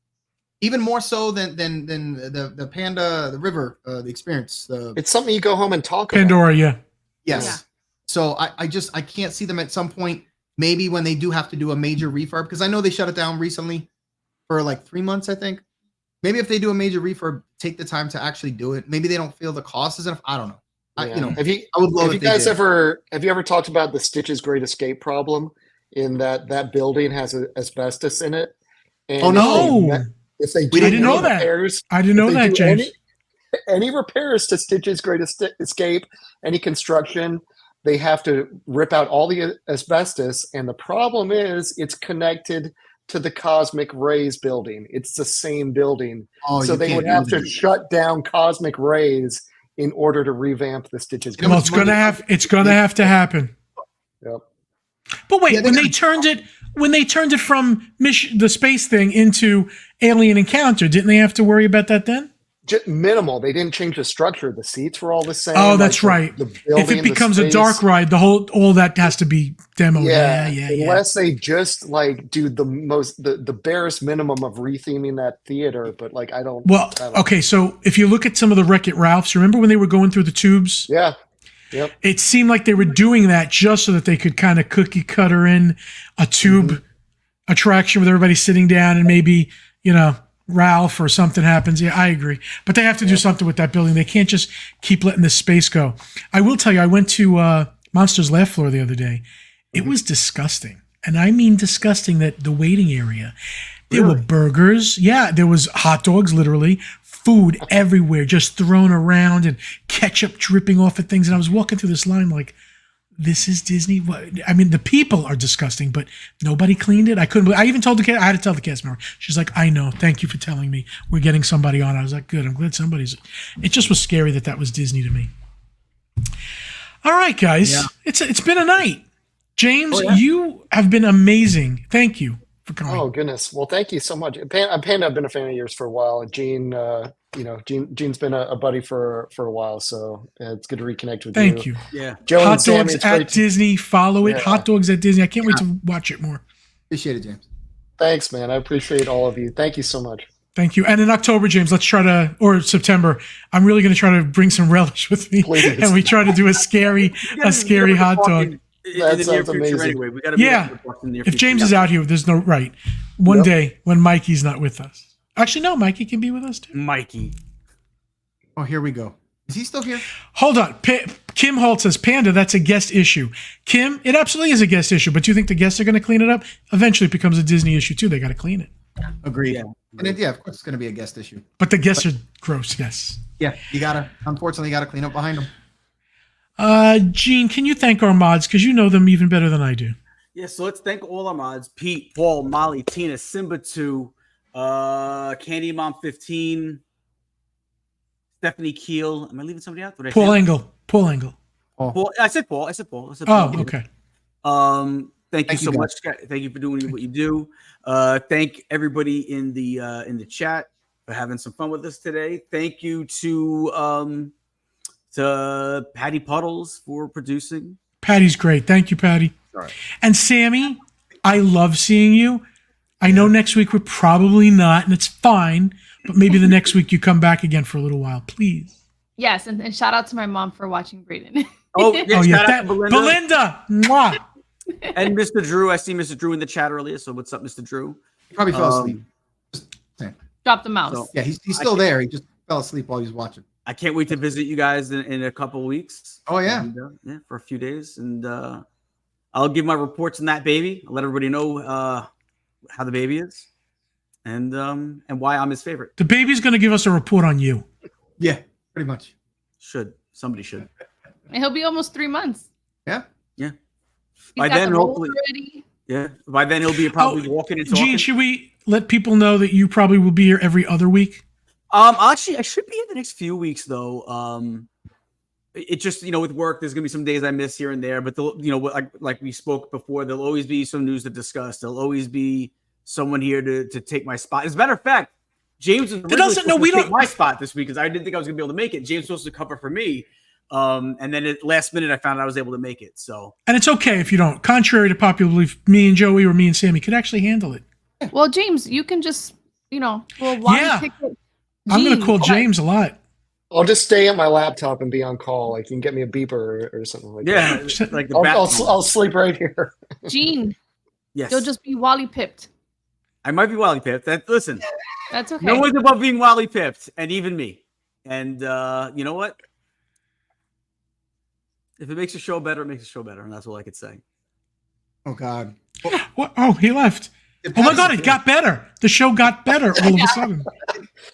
Even more so than the Panda, the river, the experience. It's something you go home and talk about. Pandora, Yes. So I can't see them at some point maybe when they do have to do a major refurb, because I know they shut it down recently for like 3 months, I think. Maybe if they do a major refurb, take the time to actually do it. Maybe they don't feel the cost is enough. I don't know. Yeah. I would love have you ever talked about the Stitch's Great Escape problem in that building has asbestos in it? And oh no! If they I didn't know that. I didn't know that, James. Any repairs to Stitch's Great Escape, any construction, they have to rip out all the asbestos. And the problem is it's connected to the Cosmic Rays building. It's the same building. Oh, so they would have to shut down Cosmic Rays in order to revamp the Stitch's Great Escape. Well, it's gonna have to happen. Yep. But wait, when they turned it from the space thing into Alien Encounter, didn't they have to worry about that then? Just minimal. They didn't change the structure. The seats were all the same. Oh, that's right. If it becomes a dark ride, all that has to be demoed. Yeah. Unless they just like do the barest minimum of retheming that theater. But like, I don't. Well, okay. So if you look at some of the Wreck-It Ralphs, remember when they were going through the tubes? Yeah. Yep. It seemed like they were doing that just so that they could kind of cookie cutter in a tube attraction with everybody sitting down and maybe, Ralph or something happens. Yeah, I agree. But they have to do something with that building. They can't just keep letting this space go. I will tell you, I went to Monsters Laugh Floor the other day. It was disgusting. And I mean disgusting that the waiting area, there were burgers. Yeah, there was hot dogs, literally. Food everywhere, just thrown around and ketchup dripping off of things. And I was walking through this line like, this is Disney. I mean, the people are disgusting, but nobody cleaned it. I couldn't believe. I even told the cast. I had to tell the cast member. She's like, "I know. Thank you for telling me. We're getting somebody on." I was like, "Good. I'm glad somebody's." It just was scary that was Disney to me. All right, guys. Yeah. It's been a night. James, you have been amazing. Thank you for coming. Oh goodness. Well, thank you so much. Panda, I've been a fan of yours for a while. Gene, Gene's been a buddy for a while, so it's good to reconnect with you. Thank you. Yeah. Joe Hot Dogs at Disney. Follow it. Yeah. Hot Dogs at Disney. I can't wait to watch it more. Appreciate it, James. Thanks, man. I appreciate all of you. Thank you so much. Thank you. And in October, James, or September, I'm really going to try to bring some relish with me. Please. And we try to do a scary hot dog. That sounds amazing. Anyway. We got to if James is out here, there's no right. One day when Mikey's not with us. Actually, no, Mikey can be with us too. Mikey. Oh, here we go. Is he still here? Hold on. Kim Holt says, Panda, that's a guest issue. Kim, it absolutely is a guest issue, but do you think the guests are going to clean it up? Eventually it becomes a Disney issue too. They got to clean it. Agreed. Yeah. And of course it's going to be a guest issue. But the guests are gross, yes. Yeah, unfortunately, you got to clean up behind them. Gene, can you thank our mods? Because you know them even better than I do. Yeah, so let's thank all our mods. Pete, Paul, Molly, Tina, Simba 2, Candy Mom 15, Stephanie Keel. Am I leaving somebody out? Paul Engel. Paul. I said Paul. Oh, okay. Thank you so much. Thank you for doing what you do. Thank everybody in the chat for having some fun with us today. Thank you to Patty Puddles for producing. Patty's great. Thank you, Patty. All right. And Sammy, I love seeing you. I know next week we're probably not, and it's fine, but maybe the next week you come back again for a little while, please. Yes, and shout out to my mom for watching Braden. Belinda. Mwah. And Mr. Drew. I see Mr. Drew in the chat earlier, so what's up, Mr. Drew? He probably fell asleep. Drop the mouse. So, yeah, he's still there. He just fell asleep while he was watching. I can't wait to visit you guys in a couple of weeks. Oh, yeah. And, for a few days. And I'll give my reports on that baby. I'll let everybody know how the baby is and why I'm his favorite. The baby's going to give us a report on you. Yeah, pretty much. Somebody should. And he'll be almost 3 months. Yeah. Yeah. By then, hopefully. By then, he'll be probably walking and talking. Gene, should we let people know that you probably will be here every other week? Actually, I should be in the next few weeks, though. It just, with work, there's gonna be some days I miss here and there, but like we spoke before, there'll always be some news to discuss. There'll always be someone here to take my spot. As a matter of fact, James was originally supposed to take my spot this week because I didn't think I was gonna be able to make it. James was supposed to cover for me. And then at last minute, I found out I was able to make it. So, and it's okay if you don't. Contrary to popular belief, me and Joey or me and Sammy could actually handle it. Well, James, you can just, I'm going to call James a lot. I'll just stay at my laptop and be on call. Like you can get me a beeper or something like that. Yeah, like the I'll sleep right here. Gene, yes, you'll just be Wally pipped. I might be Wally pipped. Listen, That's okay. no one's above being Wally pipped, and even me. And you know what? If it makes the show better, it makes the show better, and that's all I could say. Oh God. What? Oh, he left. Oh my God, it got better. The show got better all of a sudden.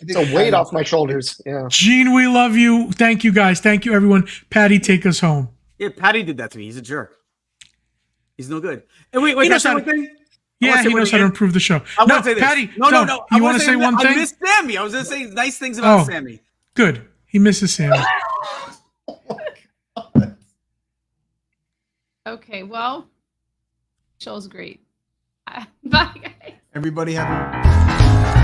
It's a weight off my shoulders. Yeah. Gene, we love you. Thank you, guys. Thank you, everyone. Patty, take us home. Yeah, Patty did that to me. He's a jerk. He's no good. And wait, He knows how to, yeah, he knows how to improve the show. I No, want to say this. Patty, No. You want to say one thing? I miss Sammy. I was going to say nice things about Sammy. Good. He misses Sammy. Okay, well, show's great. Bye, guys. Everybody have a